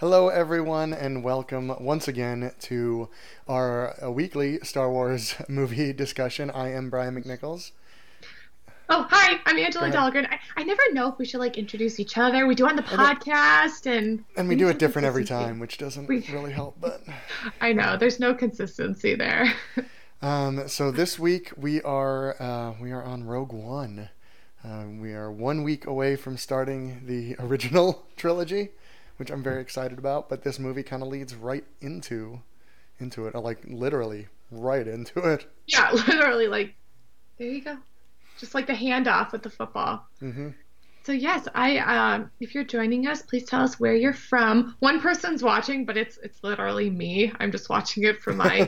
Hello, everyone, and welcome once again to our weekly Star Wars movie discussion. I am Brian McNichols. Oh, hi, I'm Go Angela ahead. Dahlgren. I never know if we should introduce each other. We do on the I know, podcast and and we we do need it some different every consistency. time, which doesn't We really help. But I know there's no consistency there. so this week we are on Rogue One. We are 1 week away from starting the original trilogy, which I'm very excited about. But this movie kind of leads right into it, like literally right into it. Yeah, literally there you go. Just like the handoff with the football. Hmm. So yes, I if you're joining us, please tell us where you're from. One person's watching, but it's literally me. I'm just watching it for my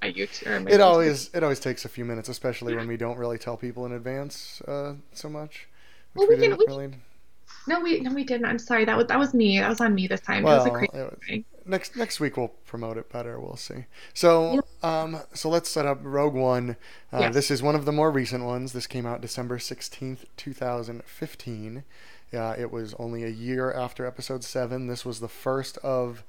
YouTube or my it YouTube always it always takes a few minutes, especially when we don't really tell people in advance so much, Well, which we didn't we can really. no we didn't. I'm sorry. That was me. That was on me this time. It was a Well, crazy thing. next week we'll promote it better. We'll see. So let's set up Rogue One. This Yes. is one of the more recent ones. This came out December 16th, 2015. It was only a year after Episode 7. This was the first of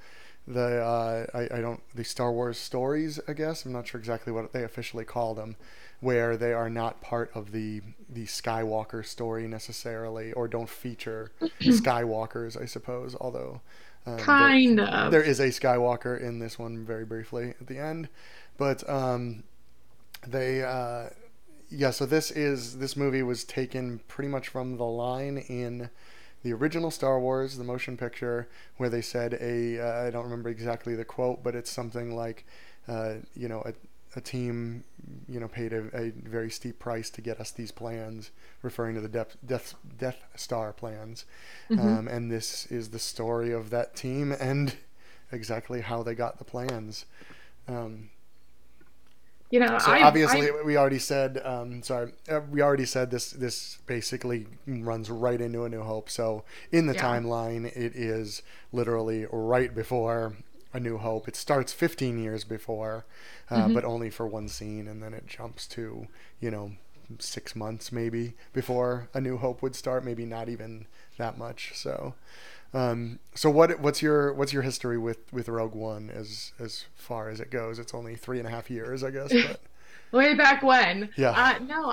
I don't the Star Wars stories. I guess I'm not sure exactly what they officially call them, where they are not part of the Skywalker story necessarily, or don't feature Skywalkers, I suppose. Although there Kind there of. is a Skywalker in this one very briefly at the end, but they yeah. So this movie was taken pretty much from the line in the original Star Wars, the motion picture, where they said I don't remember exactly the quote, but it's something like, a team, paid a very steep price to get us these plans, referring to the Death Star plans, Hmm. and this is the story of that team and exactly how they got the plans. Um, You know, so I obviously we already said we already said this basically runs right into A New Hope. So in the yeah. timeline it is literally right before A New Hope. It starts 15 years before, but Hmm. only for one scene, and then it jumps to, you know 6 months maybe before A New Hope would start, maybe not even that much. So what's your history with Rogue One as far as it goes? It's only 3.5 years, I guess, but Way back when. yeah. No,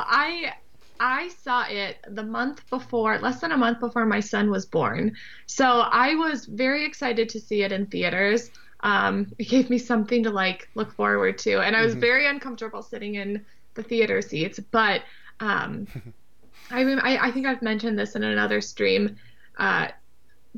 I saw it the month before, less than a month before my son was born. So I was very excited to see it in theaters. It gave me something to look forward to, and I was Hmm. very uncomfortable sitting in the theater seats. But um, I think I've mentioned this in another stream. Uh,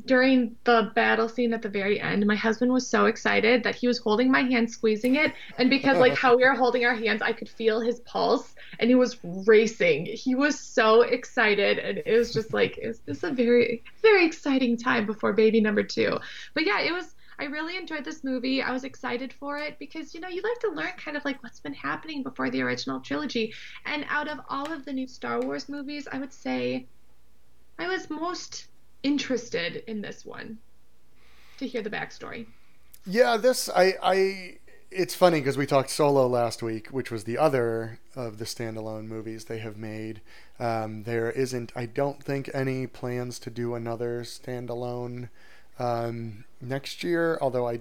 during the battle scene at the very end, my husband was so excited that he was holding my hand, squeezing it. And because how we were holding our hands, I could feel his pulse and he was racing. He was so excited. And it was just it's a very, very exciting time before baby number two. But yeah, I really enjoyed this movie. I was excited for it because, you like to learn kind of what's been happening before the original trilogy. And out of all of the new Star Wars movies, I would say I was most interested in this one to hear the backstory. Yeah, this I it's funny because we talked Solo last week, which was the other of the standalone movies they have made. There isn't, I don't think, any plans to do another standalone next year. Although I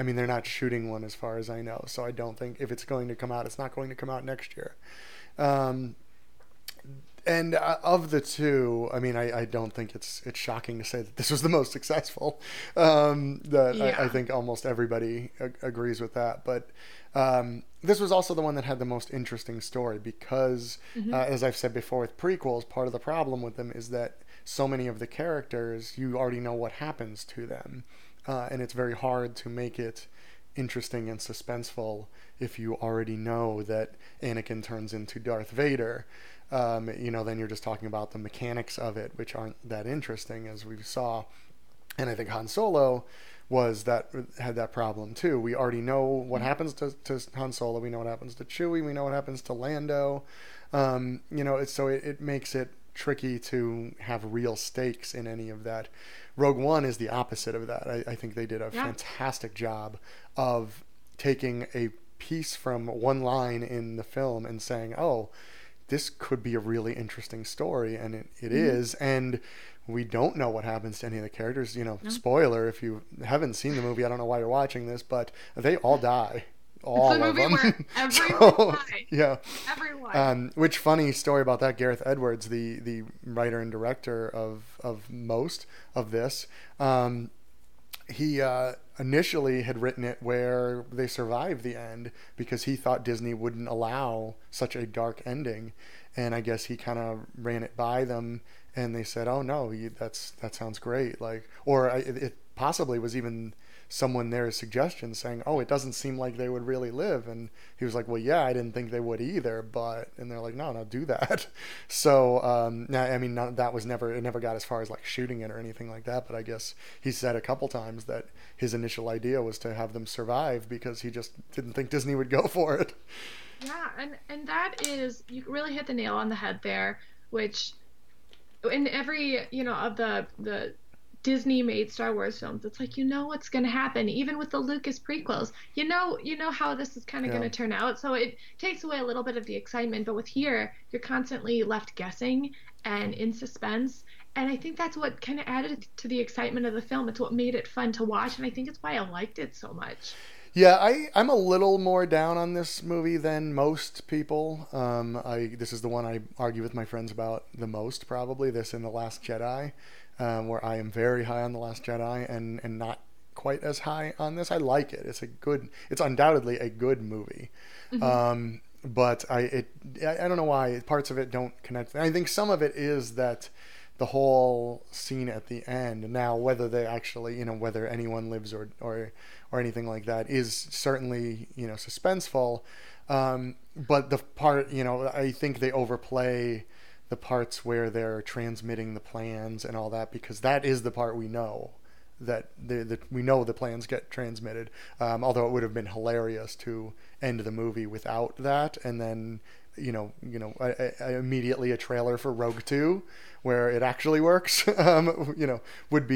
mean, they're not shooting one as far as I know, so I don't think if it's going to come out, it's not going to come out next year. Um, and of the two, I mean, I don't think it's shocking to say that this was the most successful. That I Yeah. think almost everybody agrees with that. But this was also the one that had the most interesting story because, Hmm. as I've said before, with prequels, part of the problem with them is that so many of the characters you already know what happens to them, and it's very hard to make it interesting and suspenseful if you already know that Anakin turns into Darth Vader. Then you're just talking about the mechanics of it, which aren't that interesting, as we saw. And I think Han Solo had that problem too. We already know what happens to Han Solo. We know what happens to Chewie. We know what happens to Lando. It makes it tricky to have real stakes in any of that. Rogue One is the opposite of that. I think they did a Yeah. fantastic job of taking a piece from one line in the film and saying, "Oh, this could be a really interesting story," and it Hmm. is. And we don't know what happens to any of the characters. You know, No. spoiler if you haven't seen the movie, I don't know why you're watching this, but they all die, It's the all of movie where them. everyone So dies. yeah. Everyone. Which funny story about that? Gareth Edwards, the writer and director of most of this, he initially had written it where they survive the end because he thought Disney wouldn't allow such a dark ending, and I guess he kind of ran it by them, and they said, "Oh no, that sounds great." Like, or it possibly was even someone there's suggestion saying, "Oh, it doesn't seem like they would really live," and he was like, "Well, yeah, I didn't think they would either," but and they're like, "No, no, do that." So, I mean, that was never it never got as far as like shooting it or anything like that. But I guess he said a couple times that his initial idea was to have them survive because he just didn't think Disney would go for it. Yeah, and that is you really hit the nail on the head there, which in every, of the Disney made Star Wars films, it's like you know what's going to happen. Even with the Lucas prequels, you know how this is kind of going Yeah. to turn out. So it takes away a little bit of the excitement. But with here, you're constantly left guessing and in suspense. And I think that's what kind of added to the excitement of the film. It's what made it fun to watch, and I think it's why I liked it so much. Yeah, I'm a little more down on this movie than most people. This is the one I argue with my friends about the most, probably this and The Last Jedi, where I am very high on The Last Jedi and not quite as high on this. I like it. It's undoubtedly a good movie. Hmm. But I don't know why parts of it don't connect. I think some of it is that the whole scene at the end. Now, whether they actually, whether anyone lives or anything like that is certainly, suspenseful. But the part, I think they overplay the parts where they're transmitting the plans and all that because that is the part we know that we know the plans get transmitted. Although it would have been hilarious to end the movie without that, and then immediately a trailer for Rogue Two, where it actually works. Would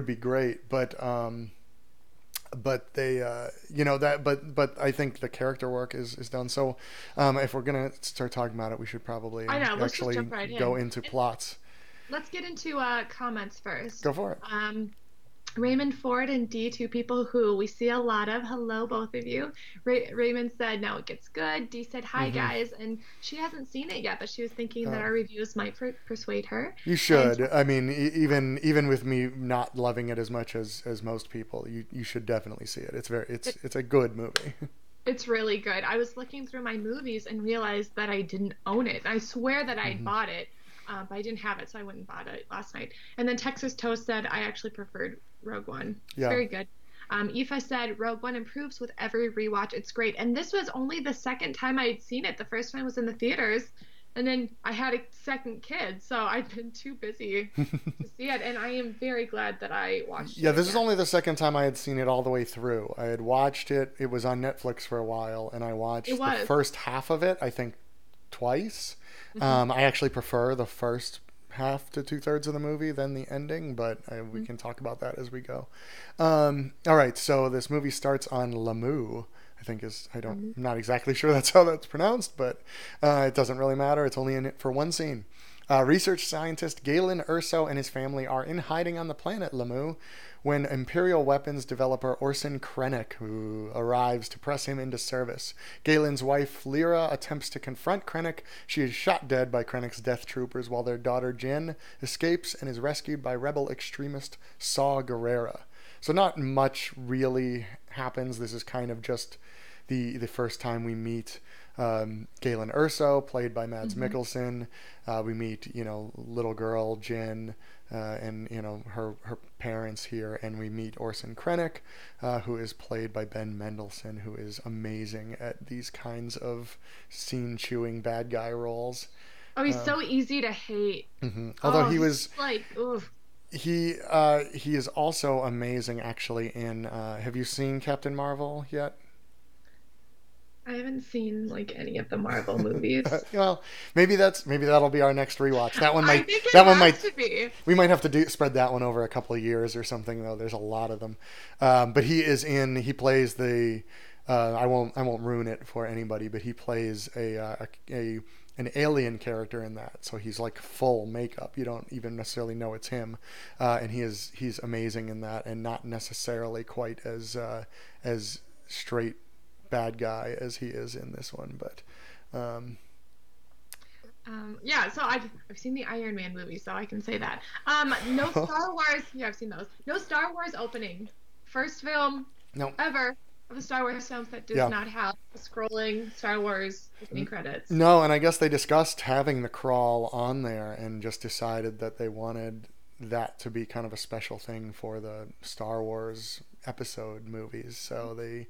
be great, but they that but I think the character work is done. So if we're gonna start talking about it, we should probably I know. Let's just actually jump right go in. into And plots. let's get into comments first. Go for it. Raymond Ford and D, two people who we see a lot of. Hello, both of you. Raymond said, "Now it gets good." D said, "Hi, Hmm. guys." And she hasn't seen it yet, but she was thinking that our reviews might persuade her. You And should. I mean, even with me not loving it as much as most people, you should definitely see it. it, It's a good movie. it's really good. I was looking through my movies and realized that I didn't own it. I swear that I Hmm. bought it, but I didn't have it, so I went and bought it last night. And then Texas Toast said, "I actually preferred Rogue One." It's Yeah. very good. Aoife said, "Rogue One improves with every rewatch. It's great." And this was only the second time I had seen it. The first time was in the theaters. And then I had a second kid, so I've been too busy to see it. And I am very glad that I watched Yeah, it this is again. only the second time I had seen it all the way through. I had watched it. It was on Netflix for a while, and I It watched the was. first half of it, I think, twice. Hmm. I actually prefer the first half to two-thirds of the movie than the ending, but we can talk about that as we go. All right, so this movie starts on Lamu. I think I'm not exactly sure that's how that's pronounced, but it doesn't really matter. It's only in it for one scene. Research scientist Galen Urso and his family are in hiding on the planet Lamu when Imperial weapons developer Orson Krennic who arrives to press him into service. Galen's wife Lyra attempts to confront Krennic. She is shot dead by Krennic's death troopers while their daughter Jen escapes and is rescued by rebel extremist Saw Gerrera. So not much really happens. This is kind of just the first time we meet Galen Urso, played by Mads Hmm. Mikkelsen. We meet, little girl Jen and her parents here, and we meet Orson Krennic, who is played by Ben Mendelsohn, who is amazing at these kinds of scene chewing bad guy roles. Oh, he's Um, so easy to hate. Although Oh, he he's was just like, oof. he is also amazing actually in have you seen Captain Marvel yet? I haven't seen like any of the Marvel movies. Well, maybe that'll be our next rewatch. I think it That one has might to be. we might have to spread that one over a couple of years or something though. There's a lot of them. But he plays the I won't ruin it for anybody, but he plays a an alien character in that. So he's like full makeup. You don't even necessarily know it's him, and he's amazing in that, and not necessarily quite as straight bad guy as he is in this one. But um, Yeah, so I've seen the Iron Man movie, so I can say that. No Star Wars. Yeah, I've seen those. No Star Wars opening. First film no, ever of a Star Wars film that does yeah. not have a scrolling Star Wars opening credits. No, and I guess they discussed having the crawl on there and just decided that they wanted that to be kind of a special thing for the Star Wars episode movies. So they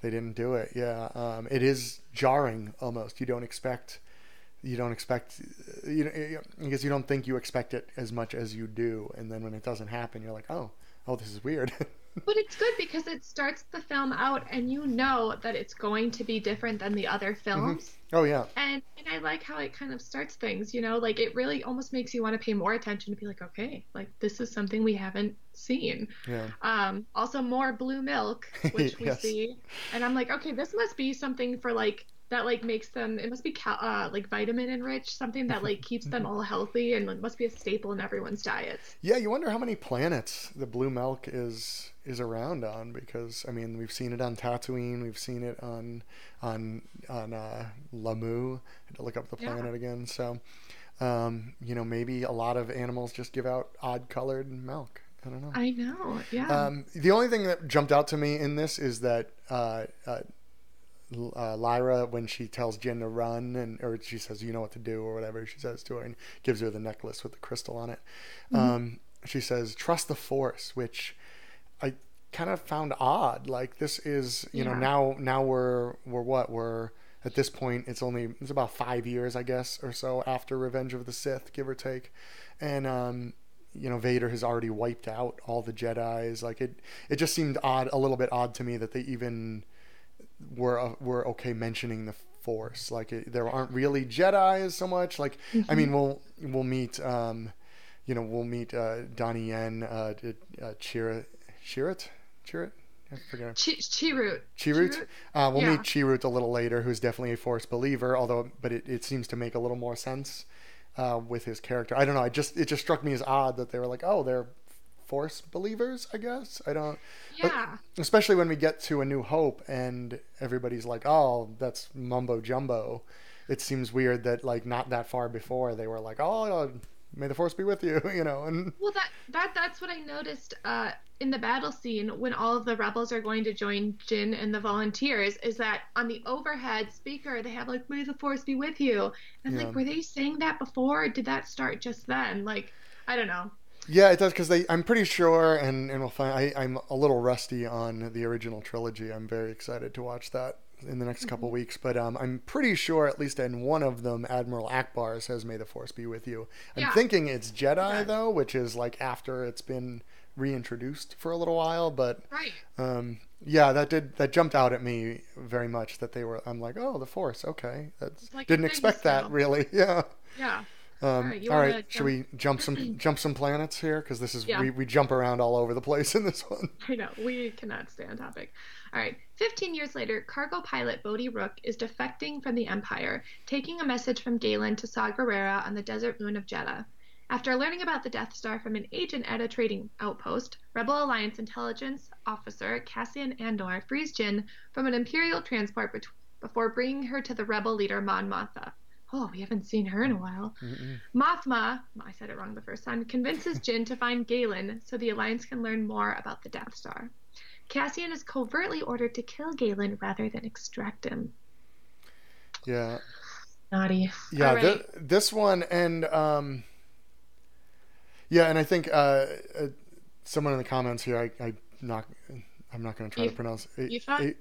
didn't do it. Yeah, it is jarring almost. You don't expect I guess you don't think you expect it as much as you do, and then when it doesn't happen, you're like, oh, this is weird. But it's good because it starts the film out and you know that it's going to be different than the other hmm films. Oh yeah, And I like how it kind of starts things, like it really almost makes you want to pay more attention to be like, okay, like this is something we haven't seen. yeah, Also more blue milk, which we yes. see, and I'm like, okay, this must be something for like that like makes them it must be like vitamin enriched, something that like keeps them all healthy and it must be a staple in everyone's diets. Yeah, you wonder how many planets the blue milk is around on, because I mean we've seen it on Tatooine, we've seen it on Lamu. I had to look up the Yeah, planet again. So maybe a lot of animals just give out odd colored milk. I don't know. I know. Yeah. The only thing that jumped out to me in this is that Lyra, when she tells Jin to run, or she says, "You know what to do," or whatever she says to her, and gives her the necklace with the crystal on it. Mhm. She says, "Trust the Force," which I kind of found odd. Like this is, Yeah. now we're what we're at this point. It's about 5 years, I guess, or so after Revenge of the Sith, give or take, and Vader has already wiped out all the Jedi's. Like it just seemed odd, a little bit odd to me that they even were okay mentioning the Force. Like there aren't really Jedi's so much. Like I Hmm. mean, we'll meet we'll meet Donnie Yen, Chirrut, Chirrut. I forget. Chirrut. Chirrut. Chirrut. We'll meet Yeah. Chirrut a little later, who's definitely a Force believer. But it seems to make a little more sense with his character. I don't know. It just struck me as odd that they were like, oh, they're Force believers. I guess I don't. But Yeah. especially when we get to A New Hope and everybody's like, oh, that's mumbo jumbo. It seems weird that like not that far before they were like, oh, may the Force be with you, and Well, that's what I noticed in the battle scene when all of the rebels are going to join Jin and the volunteers is that on the overhead speaker they have like "May the Force be with you." And I'm yeah. like, were they saying that before? Or did that start just then? Like, I don't know. Yeah, it does because I'm pretty sure, and we'll find. I'm a little rusty on the original trilogy. I'm very excited to watch that in the next couple Mhm. weeks. But I'm pretty sure, at least in one of them, Admiral Akbar says, "May the Force be with you." I'm Yeah, thinking it's he Jedi does. though, which is like after it's been reintroduced for a little while. But Right. yeah, that jumped out at me very much. That they were. I'm like, oh, the Force. Okay, that's It's like a didn't thing expect that still. really. Yeah. Yeah. All right. You All want right, to should jump? we jump some planets here? Because this is Yeah. we jump around all over the place in this one. I know, we cannot stay on topic. All right. 15 years later, cargo pilot Bodhi Rook is defecting from the Empire, taking a message from Galen to Saw Gerrera on the desert moon of Jeddah. After learning about the Death Star from an agent at a trading outpost, Rebel Alliance intelligence officer Cassian Andor frees Jin from an Imperial transport before bringing her to the Rebel leader Mon Mothma. Oh, we haven't seen her in a while. Mm-mm. Mothma, I said it wrong the first time, convinces Jin to find Galen so the Alliance can learn more about the Death Star. Cassian is covertly ordered to kill Galen rather than extract him. Yeah, Naughty. All yeah. right. This one and yeah, and I think someone in the comments here, not. I'm not going to try to Eve, pronounce Eva?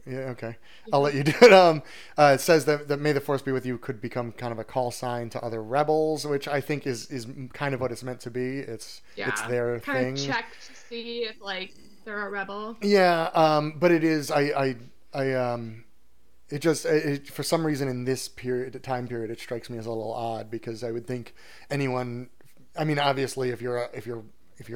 yeah, okay. I'll let Eva? you do it. It says that May the Force be with you could become kind of a call sign to other rebels, which I think is kind of what it's meant to be. It's Yeah. their Kind of thing. check to see if, like, they're a rebel. Yeah, but it is. I it just for some reason in this time period, it strikes me as a little odd because I would think anyone. I mean, obviously, if you're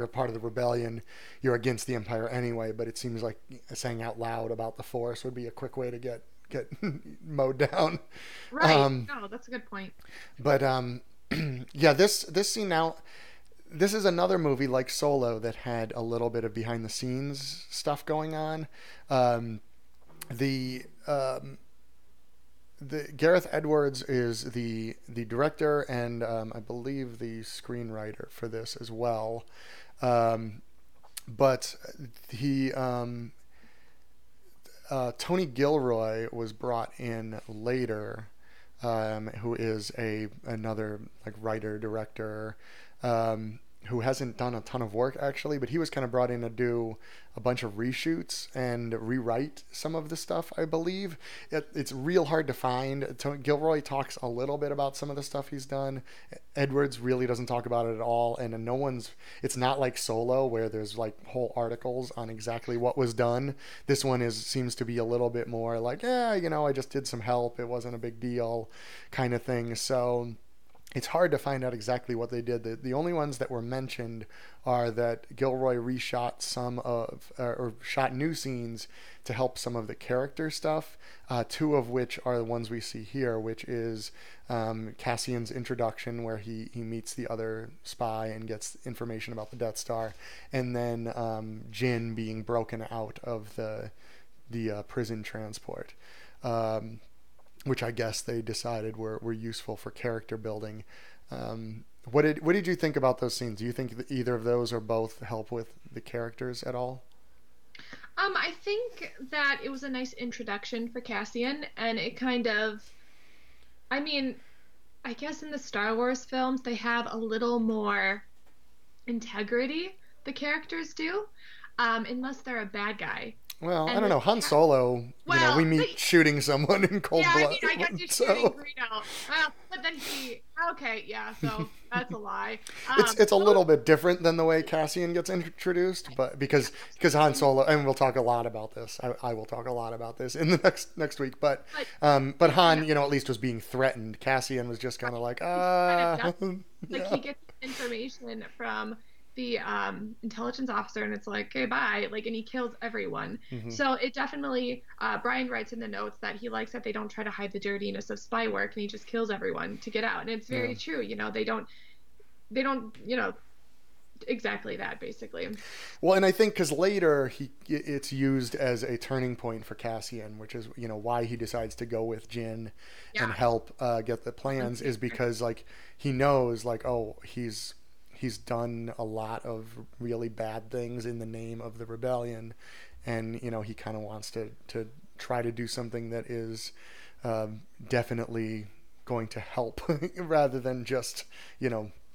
a part of the rebellion, you're against the Empire anyway. But it seems like saying out loud about the Force would be a quick way to get mowed down. Right. No, that's a good point. But yeah, this scene now. This is another movie like Solo that had a little bit of behind the scenes stuff going on. Um, the the Gareth Edwards is the director and I believe the screenwriter for this as well. Um, but he Tony Gilroy was brought in later, who is a another like writer director, who hasn't done a ton of work actually, but he was kind of brought in to do a bunch of reshoots and rewrite some of the stuff. I believe it's real hard to find. Gilroy talks a little bit about some of the stuff he's done. Edwards really doesn't talk about it at all, and no one's. It's not like Solo where there's like whole articles on exactly what was done. This one seems to be a little bit more like, yeah, I just did some help. It wasn't a big deal, kind of thing. So it's hard to find out exactly what they did. The only ones that were mentioned are that Gilroy reshot some of, or shot new scenes to help some of the character stuff, two of which are the ones we see here, which is Cassian's introduction, where he meets the other spy and gets information about the Death Star, and then Jyn being broken out of the prison transport. Which I guess they decided were useful for character building. What did you think about those scenes? Do you think that either of those or both help with the characters at all? I think that it was a nice introduction for Cassian, and it kind of, I mean, I guess in the Star Wars films, they have a little more integrity, the characters do, unless they're a bad guy. Well, I And don't know. with Han Solo, we well, meet shooting someone in cold yeah, I blood. mean, I guess you're shooting So Greedo. But then okay, yeah, so that's a lie. it's a Those, little bit different than the way Cassian gets introduced, but because Han Solo, and we'll talk a lot about this. I will talk a lot about this in the next week. But but but yeah, Han, at least was being threatened. Cassian was just kind of like, he's kind of like yeah. he gets information from the intelligence officer and it's like, okay, bye, like, and he kills everyone. Hmm. So it definitely, Brian writes in the notes that he likes that they don't try to hide the dirtiness of spy work and he just kills everyone to get out. And it's Yeah. very true, they don't exactly that basically. Well, and I think because later it's used as a turning point for Cassian, which is why he decides to go with Jin and Yeah. help get the plans is because like he knows like, oh, he's done a lot of really bad things in the name of the rebellion, and he kind of wants to try to do something that is definitely going to help rather than just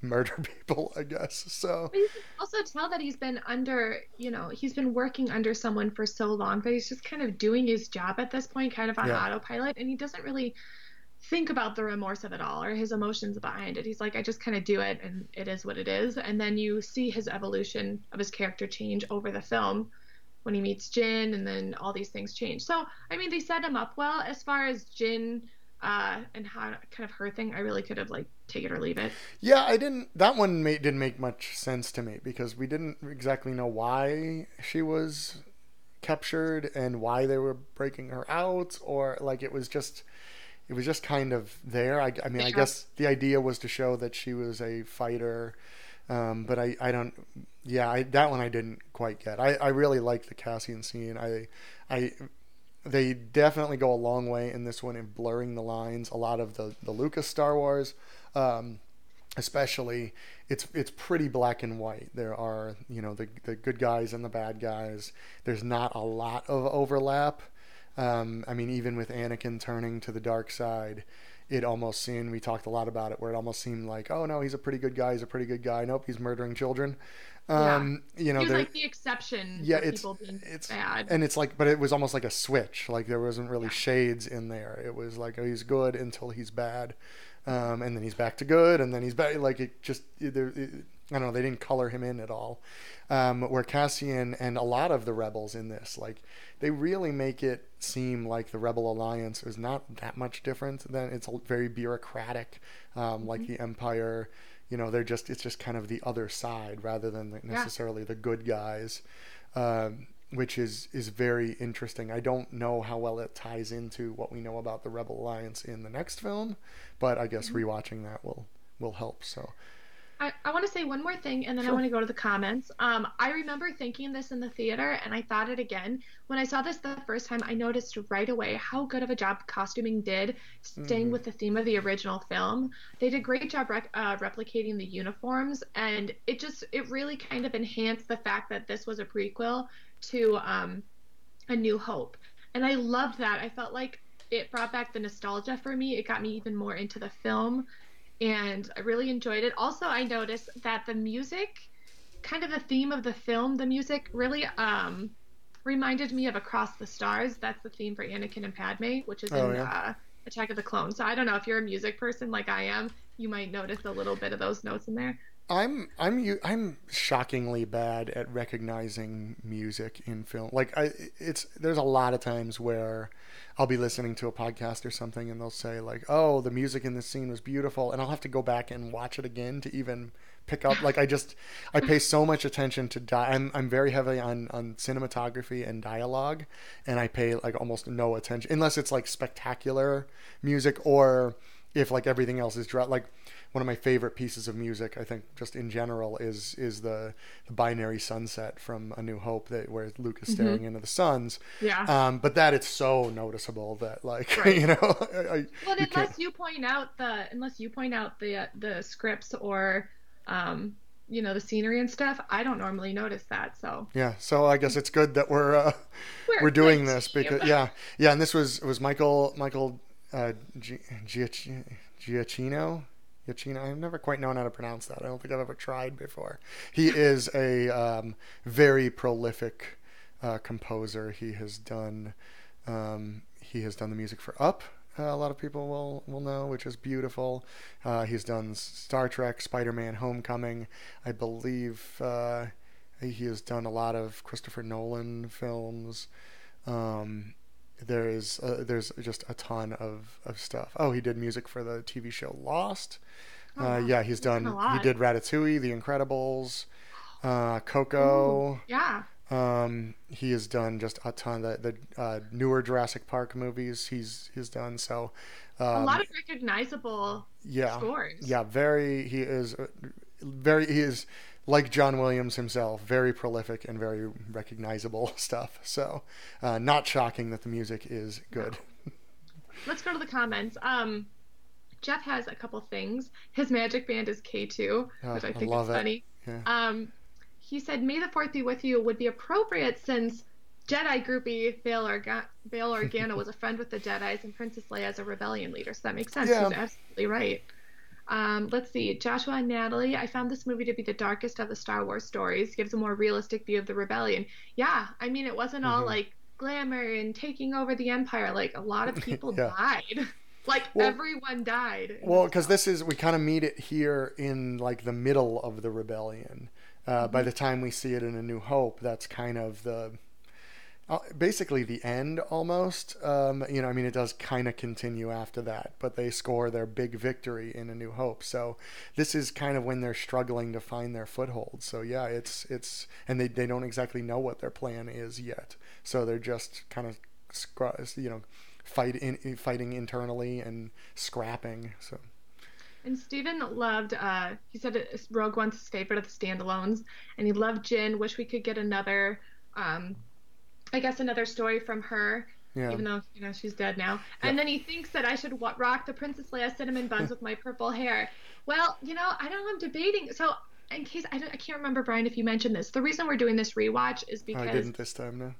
murder people, I guess. So But you can also tell that he's been working under someone for so long that he's just kind of doing his job at this point, kind of on yeah. autopilot, and he doesn't really think about the remorse of it all or his emotions behind it. He's like, I just kind of do it and it is what it is. And then you see his evolution of his character change over the film when he meets Jin and then all these things change. So, I mean, they set him up well as far as Jin and how kind of her thing. I really could have like take it or leave it. Yeah, I didn't. That one didn't make much sense to me because we didn't exactly know why she was captured and why they were breaking her out, or like it was just kind of there. I mean, I Yeah. guess the idea was to show that she was a fighter, but I don't. Yeah, that one I didn't quite get. I really like the Cassian scene. I they definitely go a long way in this one in blurring the lines. A lot of the Lucas Star Wars, um, especially, it's pretty black and white. There are the good guys and the bad guys. There's not a lot of overlap. I mean, even with Anakin turning to the dark side, it almost seemed, we talked a lot about it, where it almost seemed like, oh no, he's a pretty good guy. He's a pretty good guy. Nope, he's murdering children. Yeah. He was There, like the exception yeah, for people being it's bad. and it's like, but it was almost like a switch. Like there wasn't really Yeah. shades in there. It was like, oh, he's good until he's bad, and then he's back to good, and then he's back. Like it just, I don't know. They didn't color him in at all. Where Cassian and a lot of the rebels in this, like they really make it seem like the Rebel Alliance is not that much different than it's very bureaucratic, like Mhm. the Empire. It's just kind of the other side rather than Yeah. necessarily the good guys. Um, which is very interesting. I don't know how well it ties into what we know about the Rebel Alliance in the next film, but I guess rewatching that will help. So I want to say one more thing and then I sure. want to go to the comments. I remember thinking this in the theater and I thought it again. When I saw this the first time, I noticed right away how good of a job costuming did staying Hmm. with the theme of the original film. They did a great job replicating the uniforms and it really kind of enhanced the fact that this was a prequel to A New Hope. And I loved that. I felt like it brought back the nostalgia for me. It got me even more into the film and I really enjoyed it. Also, I noticed that the music, kind of the theme of the film, the music really reminded me of Across the Stars. That's the theme for Anakin and Padme, which is Oh in yeah. Attack of the Clones. So I don't know if you're a music person like I am, you might notice a little bit of those notes in there. I'm shockingly bad at recognizing music in film. Like it's there's a lot of times where I'll be listening to a podcast or something and they'll say like, "Oh, the music in this scene was beautiful," and I'll have to go back and watch it again to even pick up. Like I pay so much attention to I'm very heavy on cinematography and dialogue, and I pay like almost no attention unless it's like spectacular music or if like everything else is like one of my favorite pieces of music, I think, just in general, is the binary sunset from A New Hope, that where Luke is staring Hmm. into the suns. Yeah, But that it's so noticeable that like right. Well, you can't. unless you point out the scripts or um, the scenery and stuff, I don't normally notice that. So Yeah, so I guess it's good that we're we're a good doing this team. because yeah, and this was Michael Giacchino. Giacchino. I've never quite known how to pronounce that. I don't think I've ever tried before. He is a very prolific composer. He has done the music for Up. A lot of people will know, which is beautiful. He's done Star Trek, Spider-Man, Homecoming. I believe he has done a lot of Christopher Nolan films. Um, there's just a ton of stuff. Oh, he did music for the TV show Lost. Oh wow, Yeah, he's done a he lot. did Ratatouille, The Incredibles, Ooh, Coco. yeah, He has done just a ton of the newer Jurassic Park movies. He's done so. a lot Um, of recognizable yeah, scores. yeah. He is like John Williams himself, very prolific and very recognizable stuff. So, not shocking that the music is good. No, let's go to the comments. Jeff has a couple things. His magic band is K2, which I I think is love it. funny. Yeah. Um, he said, "May the fourth be with you" would be appropriate since Jedi groupie Bail Organa was a friend with the Jedi's and Princess Leia is a rebellion leader. So that makes sense. He's Yeah. absolutely right. Let's see. Joshua and Natalie, I found this movie to be the darkest of the Star Wars stories, gives a more realistic view of the rebellion. Yeah, I mean, it wasn't all Hmm. like glamour and taking over the empire. Like, a lot of people Yeah. died. Like, Well, everyone died in well, this because film. this is we kind of meet it here in like the middle of the rebellion. By Hmm. the time we see it in A New Hope, that's kind of the basically the end almost. I mean, it does kind of continue after that, but they score their big victory in A New Hope. So this is kind of when they're struggling to find their foothold. So yeah, it's and they don't exactly know what their plan is yet. So they're just kind of fighting internally and scrapping. So And Steven loved, he said Rogue One's his favorite of the standalones, and he loved Jin. Wish we could get another, um, I guess, another story from her, yeah, even though, she's dead now. yep. And then he thinks that I should rock the Princess Leia cinnamon buns with my purple hair. Well, I don't know, I'm debating. So, in case, I can't remember, Brian, if you mentioned this. The reason we're doing this rewatch is I because didn't this time. No.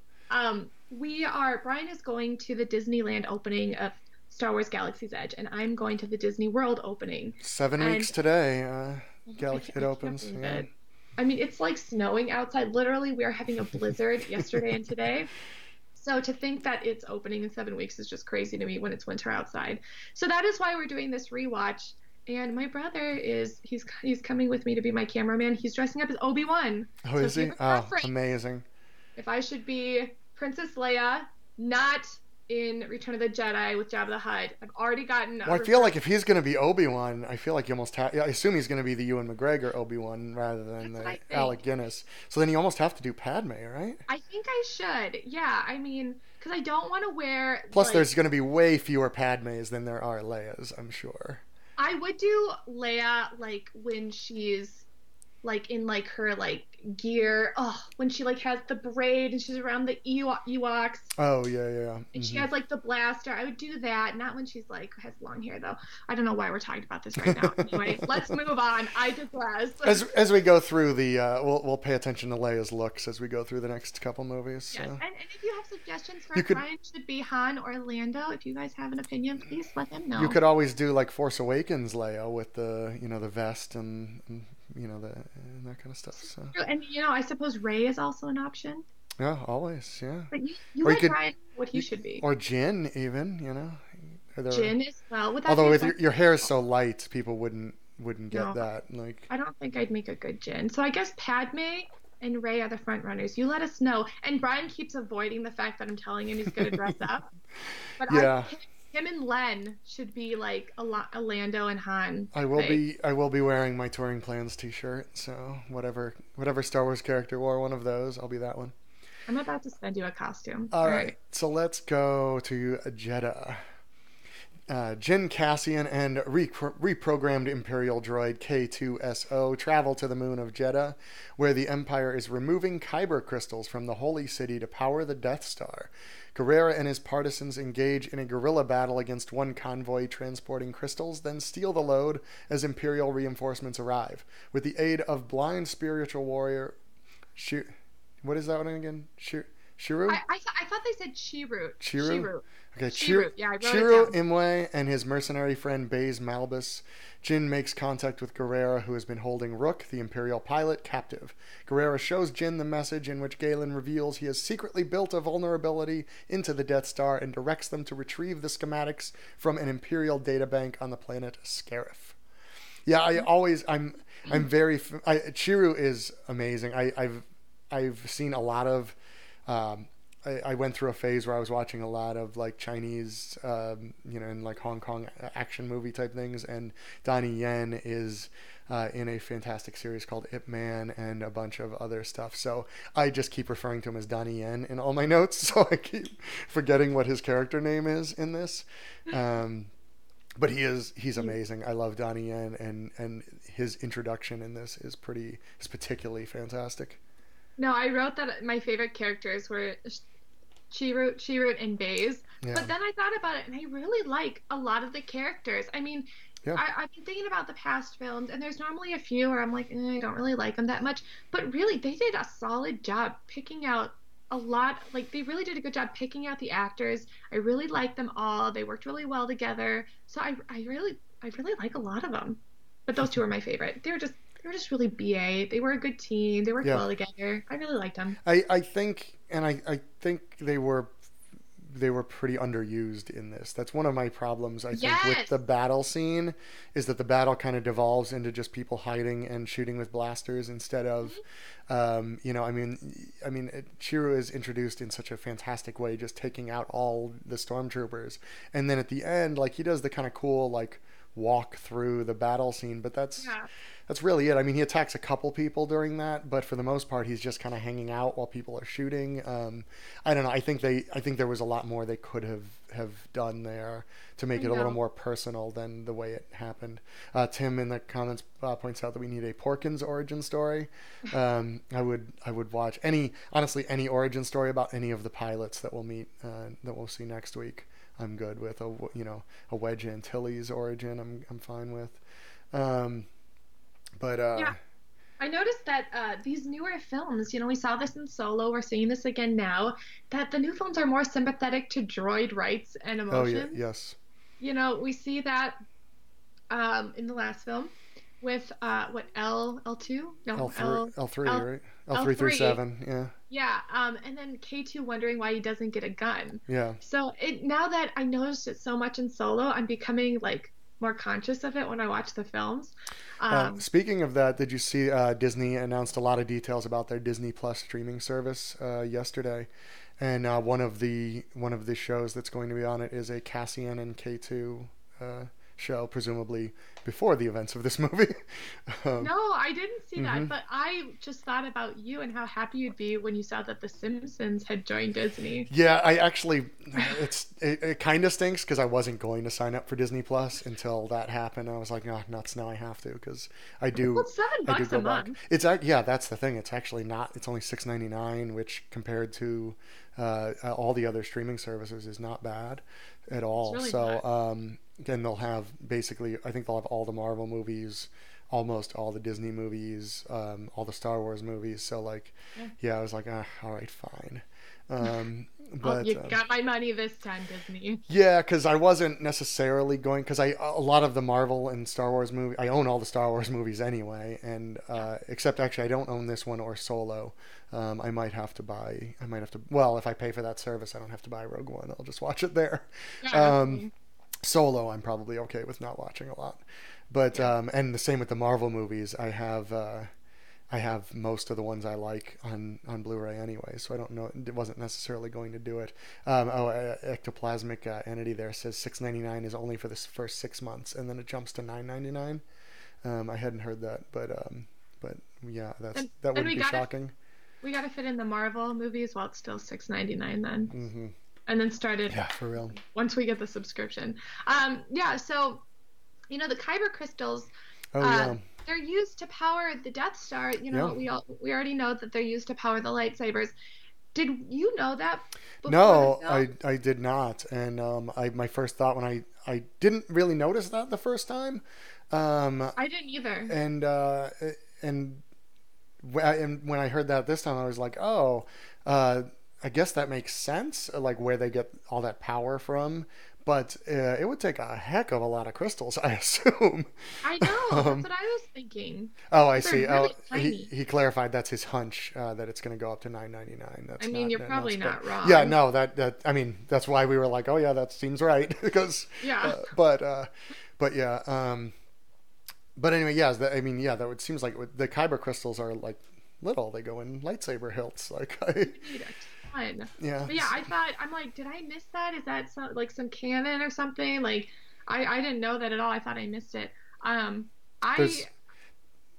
Brian is going to the Disneyland opening of Star Wars Galaxy's Edge, and I'm going to the Disney World opening. 7 weeks And today. I It can't opens. believe Yeah. it. I mean, it's like snowing outside. Literally, we are having a blizzard yesterday and today. So to think that it's opening in 7 weeks is just crazy to me when it's winter outside. So that is why we're doing this rewatch. And my brother he's coming with me to be my cameraman. He's dressing up as Obi-Wan. Oh, So is if you he? have a Oh, preference, amazing. if I should be Princess Leia, not in Return of the Jedi with Jabba the Hutt. I've already gotten a Well, I feel referral. like if he's going to be Obi-Wan, I feel like you almost have. I assume he's going to be the Ewan McGregor Obi-Wan rather than That's what the I Alec think. Guinness. So then you almost have to do Padme, right? I think I should. Yeah, I mean, because I don't want to wear Plus, there's like going to be way fewer Padmes than there are Leias, I'm sure. I would do Leia like when she's like in like her like gear. Oh, when she like has the braid and she's around the Ewoks Oh yeah, yeah. and she Mm-hmm. has like the blaster. I would do that. Not when she's like has long hair though. I don't know why we're talking about this right now. Anyway, let's move on. I digress. As we go through the, we'll pay attention to Leia's looks as we go through the next couple movies. Yes, So and if you have suggestions for you if could Ryan should be Han or Lando, if you guys have an opinion, please let him you know. could always do like Force Awakens Leia with the the vest and the and that kind of stuff. So And I suppose Ray is also an option. yeah, always yeah. But you Or you let could Ryan know what he should be. or Jin even Are there, Jin as well. Would that although be with your hair is acceptable? so light, people wouldn't get No, that. Like I don't think I'd make a good Jin. So I guess Padme and Ray are the front runners. You let us know. And Brian keeps avoiding the fact that I'm telling him he's going to dress up. But yeah, him and Len should be like a Lando and Han pick. I will be wearing my Touring Plans T-shirt. So whatever Star Wars character wore one of those, I'll be that one. I'm about to send you a costume. All All right, right. so let's go to Jeddah. Jin Cassian and reprogrammed Imperial droid K2SO travel to the moon of Jeddah, where the Empire is removing Kyber crystals from the holy city to power the Death Star. Guerrera and his partisans engage in a guerrilla battle against one convoy transporting crystals, then steal the load as Imperial reinforcements arrive. With the aid of blind spiritual warrior... what is that one again? Shiru? I thought they said Chirrut. Chiru? Chirrut. Okay, Chirrut. Yeah, I wrote it Chiru down. Imwe and his mercenary friend Baze Malbus. Jin makes contact with Guerrera, who has been holding Rook, the Imperial pilot, captive. Guerrera shows Jin the message in which Galen reveals he has secretly built a vulnerability into the Death Star and directs them to retrieve the schematics from an Imperial databank on the planet Scarif. Yeah, I'm very. Chiru is amazing. I've seen a lot of. I went through a phase where I was watching a lot of like Chinese, and like Hong Kong action movie type things. And Donnie Yen is in a fantastic series called Ip Man and a bunch of other stuff. So I just keep referring to him as Donnie Yen in all my notes. So I keep forgetting what his character name is in this. But he's amazing. I love Donnie Yen, and his introduction in this is particularly fantastic. No, I wrote that my favorite characters were Chirrut, and Baze. Yeah, But then I thought about it, and I really like a lot of the characters. I mean, yeah, I've been thinking about the past films, and there's normally a few where I'm like, I don't really like them that much. But really, they did a solid job picking out a lot. Like, they really did a good job picking out the actors. I really like them all. They worked really well together. So I really like a lot of them. But those two are my favorite. They were just really BA. They were a good team. They worked yeah. well together. I really liked them. I think they were pretty underused in this. That's one of my problems, I think, with Yes. the battle scene, is that the battle kind of devolves into just people hiding and shooting with blasters instead of, Chiru is introduced in such a fantastic way, just taking out all the stormtroopers, and then at the end, like he does the kind of cool like walk through the battle scene, but Yeah. that's really it. I mean, he attacks a couple people during that, but for the most part, he's just kind of hanging out while people are shooting. I don't know. I think there was a lot more they could have done there to make I it a little know. more personal than the way it happened. Tim in the comments points out that we need a Porkins origin story. I would watch any origin story about any of the pilots that we'll meet that we'll see next week. I'm good with a Wedge Antilles origin. I'm fine with. But Yeah. I noticed that these newer films, we saw this in Solo, we're seeing this again now, that the new films are more sympathetic to droid rights and oh yeah, emotions. yes, We see that in the last film with what L2? L No, three L three L right L3 through L3. 7 yeah Yeah, and then K2 wondering why he doesn't get a gun. yeah So now that I noticed it so much in Solo, I'm becoming like more conscious of it when I watch the films. Um, Speaking of that, did you see Disney announced a lot of details about their Disney Plus streaming service yesterday? And one of the shows that's going to be on it is a Cassian and K2 uh, show, presumably before the events of this movie. um, No, I didn't see that, mhm. but I just thought about you and how happy you'd be when you saw that The Simpsons had joined Disney. Yeah, I actually, it kind of stinks because I wasn't going to sign up for Disney Plus until that happened. I was like, no, nuts, now I have to because I Well, do, it's seven I do bucks a go back. month. Yeah, that's the thing. It's actually not. It's only $6.99, which compared to all the other streaming services is not bad at It's all. really So, not. then they'll have basically, I think they'll have all the Marvel movies, almost all the Disney movies, all the Star Wars movies. So like, Yeah. yeah, I was like, all right, fine. Um, Oh, but you got my money this time, Disney. yeah, because I wasn't necessarily going because I a lot of the Marvel and Star Wars movie. I own all the Star Wars movies anyway, and Yeah. except actually I don't own this one or Solo. I might have to buy. I might have to. Well, if I pay for that service, I don't have to buy Rogue One. I'll just watch it there. Yeah, Um, absolutely. Solo, I'm probably okay with not watching a lot, but Yeah. and the same with the Marvel movies. I have most of the ones I like on Blu-ray anyway, so I don't know. It wasn't necessarily going to do it. Ectoplasmic Entity there says $6.99 is only for the first 6 months, and then it jumps to $9.99. I hadn't heard that, but yeah, And that and wouldn't be shocking. we gotta fit in the Marvel movies while it's still 6.99 then. Hmm. And then started Yeah, for real. once we get the subscription. Yeah, so the kyber crystals, Oh uh, yeah, they're used to power the Death Star. yeah. We already know that they're used to power the lightsabers. Did you know that before the No, film? I did not, and my first thought when I didn't really notice that the first time, um, I didn't either. and and and when I heard that this time, I was like, oh, uh, I guess that makes sense, like where they get all that power from. But it would take a heck of a lot of crystals, I assume. I know. That's um, what I was thinking. oh, I But they're see. Oh, really he, tiny. he clarified that's his hunch that it's going to go up to $9.99. I That's mean, not you're nuts, probably but not yeah, wrong. no, that I mean that's why we were like, oh yeah, that seems right because, Yeah. but yeah, but anyway, yeah, I mean, yeah, that would seems like the kyber crystals are like little. They go in lightsaber hilts. Like You need a ton. yeah, But yeah, I'm like, did I miss that? Is that some canon or something? Like, I didn't know that at all. I thought I missed it. Um, I there's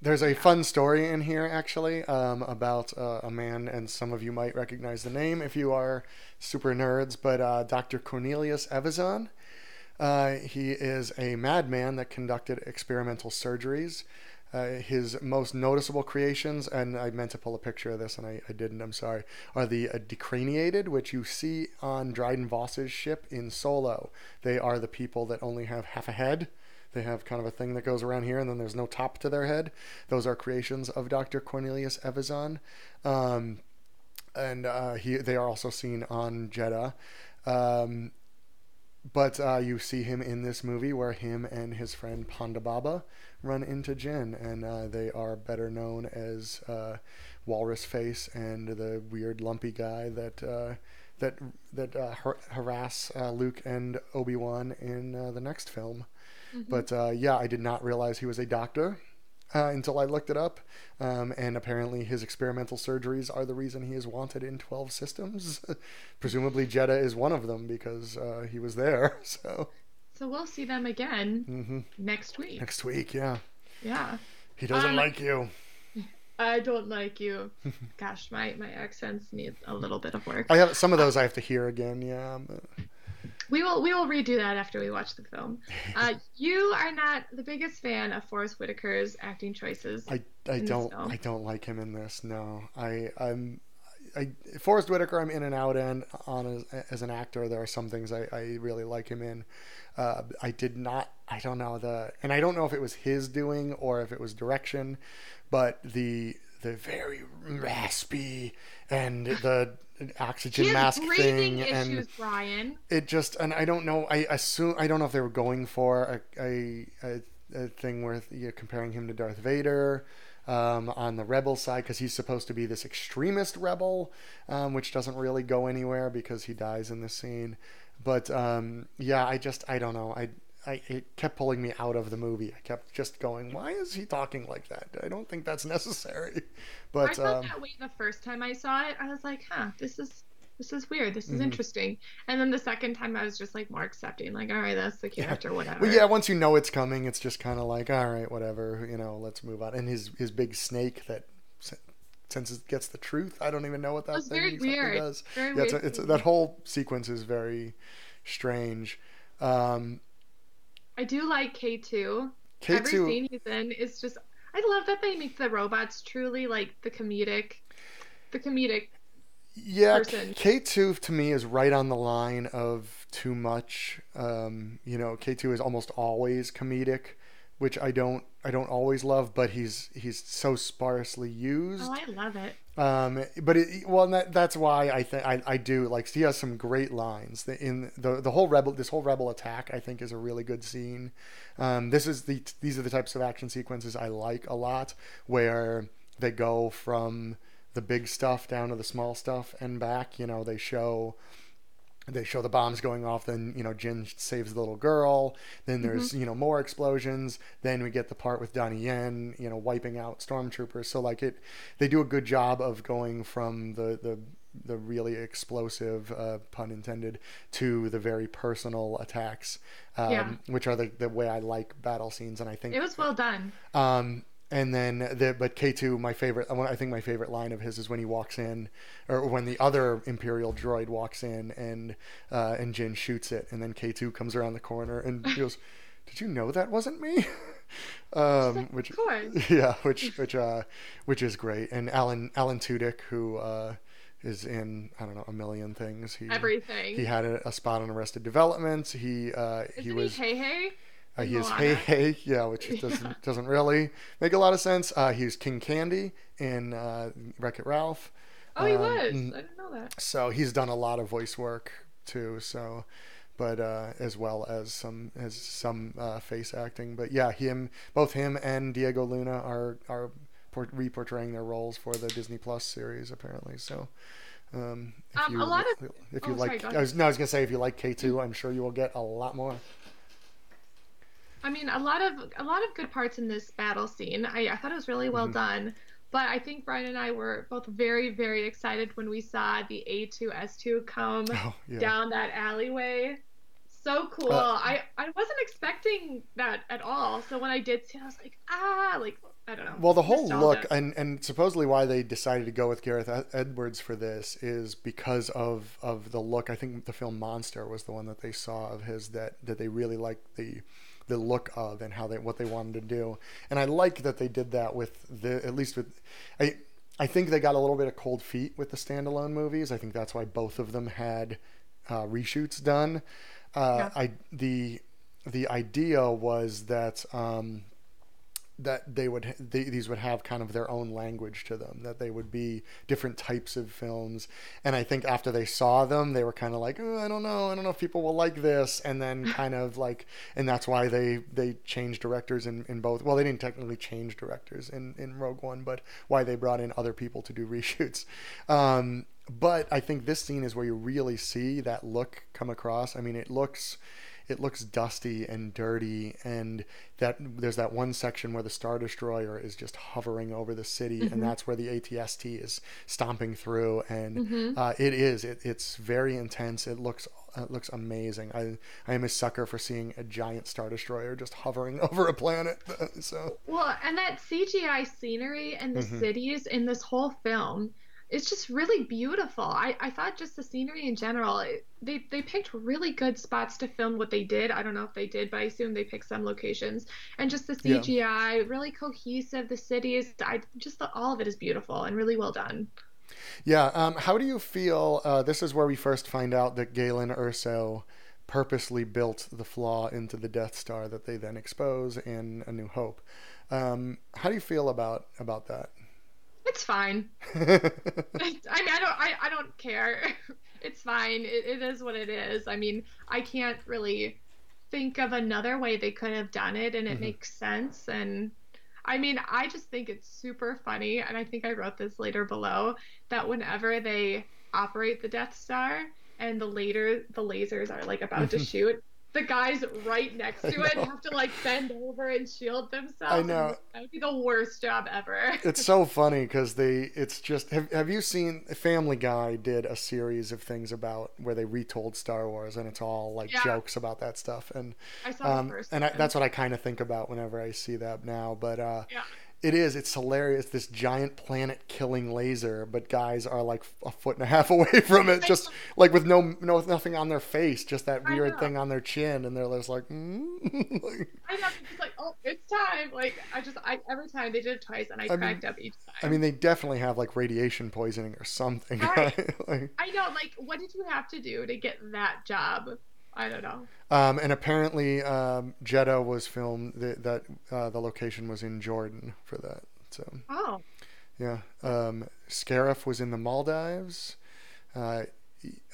there's a yeah. fun story in here actually about a man, and some of you might recognize the name if you are super nerds. But Dr. Cornelius Evazan. He is a madman that conducted experimental surgeries. His most noticeable creations, and I meant to pull a picture of this and I didn't, I'm sorry, are the decraniated, which you see on Dryden Voss's ship in Solo. They are the people that only have half a head. They have kind of a thing that goes around here, and then there's no top to their head. Those are creations of Dr. Cornelius Evazan. Um, and they are also seen on Jeddah. Um, but you see him in this movie where him and his friend Ponda Baba run into Jin, and they are better known as Walrus Face and the weird lumpy guy that harass Luke and Obi-Wan in the next film. Hmm. But yeah, I did not realize he was a doctor until I looked it up. And apparently, his experimental surgeries are the reason he is wanted in 12 systems. Presumably, Jeddah is one of them because he was there. So, So we'll see them again hmm, next week. next week, yeah. Yeah. He doesn't Um, like you. I don't like you. Gosh, my accents need a little bit of work. I have some of Uh, those I have to hear again, yeah. But we will redo that after we watch the film. You are not the biggest fan of Forrest Whitaker's acting choices I in this I film. don't like him in this. No, I Forrest Whitaker I'm in and out and on as an actor. There are some things I really like him in. I did not. I don't know and I don't know if it was his doing or if it was direction, but the very raspy and the He oxygen has mask breathing thing, and issues, Brian. it just, and I don't know. I don't know if they were going for a thing where you're comparing him to Darth Vader on the rebel side because he's supposed to be this extremist rebel, which doesn't really go anywhere because he dies in the scene. But yeah, I don't know. it kept pulling me out of the movie. I kept just going, why is he talking like that? I don't think that's necessary. I But felt that way the first time I saw it. I was like, huh, this is weird. This is mhm. interesting. And then the second time I was just like more accepting, like, all right, that's the Yeah. character, Well, yeah, whatever. once you know it's coming, it's just kind of like, all right, whatever, let's move on. And his big snake that since it gets the truth, I don't even know what It that was thing very exactly weird. does. Very Yeah, weird it's that scene. whole sequence is very strange. Um, I do like K2. Every K2, scene he's in is just I love that they make the robots truly like the comedic yeah, person. K2 to me is right on the line of too much. K2 is almost always comedic, which I don't always love, but he's so sparsely Oh, used. I love it. But well, that's why I think I do like. He has some great lines. In the whole rebel, this whole rebel attack, I think, is a really good scene. These are the types of action sequences I like a lot, where they go from the big stuff down to the small stuff and back. They show the bombs going off. Then Jin saves the little girl. Then Hmm. there's more explosions. Then we get the part with Donnie Yen wiping out stormtroopers. So like they do a good job of going from the really explosive, pun intended, to the very personal attacks, Yeah, which are the way I like battle scenes. And I it think was well done. and then but K2, my favorite, I think my favorite line of his is when he walks in, or when the other Imperial droid walks in, and Jin shoots it, and then K2 comes around the corner and goes, "Did you know that wasn't me?" She's like, Which, of course, yeah, which is great. And Alan Tudyk, who is in, I don't know, a million things. He everything. had a spot on Arrested Development. He Isn't he was Hey Hey in he is Hey Moana? Hey, yeah, which Yeah. doesn't really make a lot of sense. He's King Candy in Wreck It Ralph. Oh, he Um, was. mm, I didn't know that. so he's done a lot of voice work too. So, but as well as some face acting. But yeah, both him and Diego Luna are re-portraying their roles for the Disney Plus series apparently. So if A lot you of if you oh, sorry, like, go ahead. I was gonna say if you like K2, I'm sure you will get a lot more. I mean, a lot of good parts in this battle scene. I thought it was really well Hmm. done. But I think Brian and I were both very, very excited when we saw the A2S2 come Oh yeah. down that alleyway. So cool. Uh, I wasn't expecting that at all. So when I did see it, I was like, ah, like I don't know, Well, the whole look, nostalgia. and supposedly why they decided to go with Gareth Edwards for this is because of the look. I think the film Monster was the one that they saw of his that they really liked the look of, and what they wanted to do. And I like that they did that with at least with I think they got a little bit of cold feet with the standalone movies. I think that's why both of them had reshoots done. Yeah. I the idea was that these would have kind of their own language to them, that they would be different types of films. And I think after they saw them, they were kind of like, oh, I don't know if people will like this. And then kind of like, and that's why they changed directors in both. Well, they didn't technically change directors in Rogue One, but why they brought in other people to do reshoots. But I think this scene is where you really see that look come across. I mean, it looks dusty and dirty, and that there's that one section where the Star Destroyer is just hovering over the city, and Hmm. that's where the ATST is stomping through, and Hmm. it's very intense. It looks amazing. I am a sucker for seeing a giant Star Destroyer just hovering over a planet. So Well, and that CGI scenery and the mhm. cities in this whole film is just really beautiful. I thought just the scenery in general, they picked really good spots to film what they did. I don't know if they did, but I assume they picked some locations. And just the Yeah. CGI, really cohesive. The cities, all of it is beautiful and really well done. Yeah. How do you feel? This is where we first find out that Galen Erso purposely built the flaw into the Death Star that they then expose in A New Hope. How do you feel about that? It's fine. I mean, I don't care. It's fine. It is what it is. I mean, I can't really think of another way they could have done it and it Hmm. makes sense. And I mean, I just think it's super funny. And I think I wrote this later below that whenever they operate the Death Star and the lasers are like about to shoot, the guys right next I to it know. have to like bend over and shield I themselves, and know. that would be the worst job ever. It's so funny because it's just, have you seen Family Guy did a series of things about where they retold Star Wars and it's all like Yeah, jokes about that stuff. I saw the first one. That's what I kind of think about whenever I see that now. But Yeah. it's hilarious. This giant planet killing laser, but guys are like a foot and a half away from it, I just like with nothing on their face, just that I weird know. thing on their chin, and they're just like, like, I know. They're just like, oh, it's time. Like I every time they did it twice, and I I mean, cracked up each I mean, time. they definitely have like radiation poisoning or something. Right. Like, I know. Like, what did you have to do to get that job? I don't know. and apparently, Jeddah was filmed. The location was in Jordan for that. So Oh, yeah, Scarif was in the Maldives. Uh,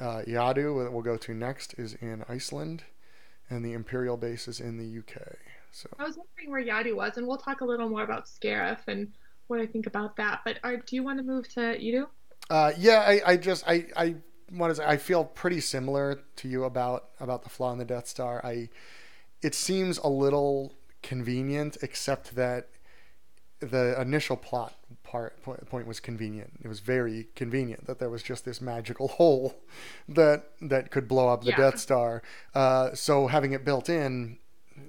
Yadu, that we'll go to next, is in Iceland, and the Imperial base is in the UK. So I was wondering where Yadu was, and we'll talk a little more about Scarif and what I think about that. But do you want to move to Edu? yeah, I want to say I feel pretty similar to you about the flaw in the Death Star. It seems a little convenient, except that the initial point was convenient. It was very convenient that there was just this magical hole that could blow up the Yeah, Death Star. So having it built in,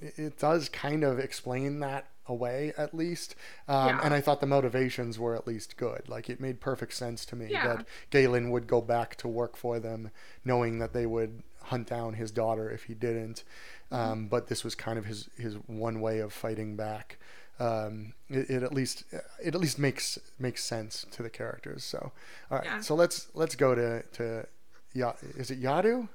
it does kind of explain that away at least. And yeah, I thought the motivations were at least good. Like it made perfect sense to me yeah. that Galen would go back to work for them, knowing that they would hunt down his daughter if he didn't. Mhm. But this was kind of his one way of fighting back. It at least makes sense to the characters. So, all right, Yeah. so let's go to is it Yadu?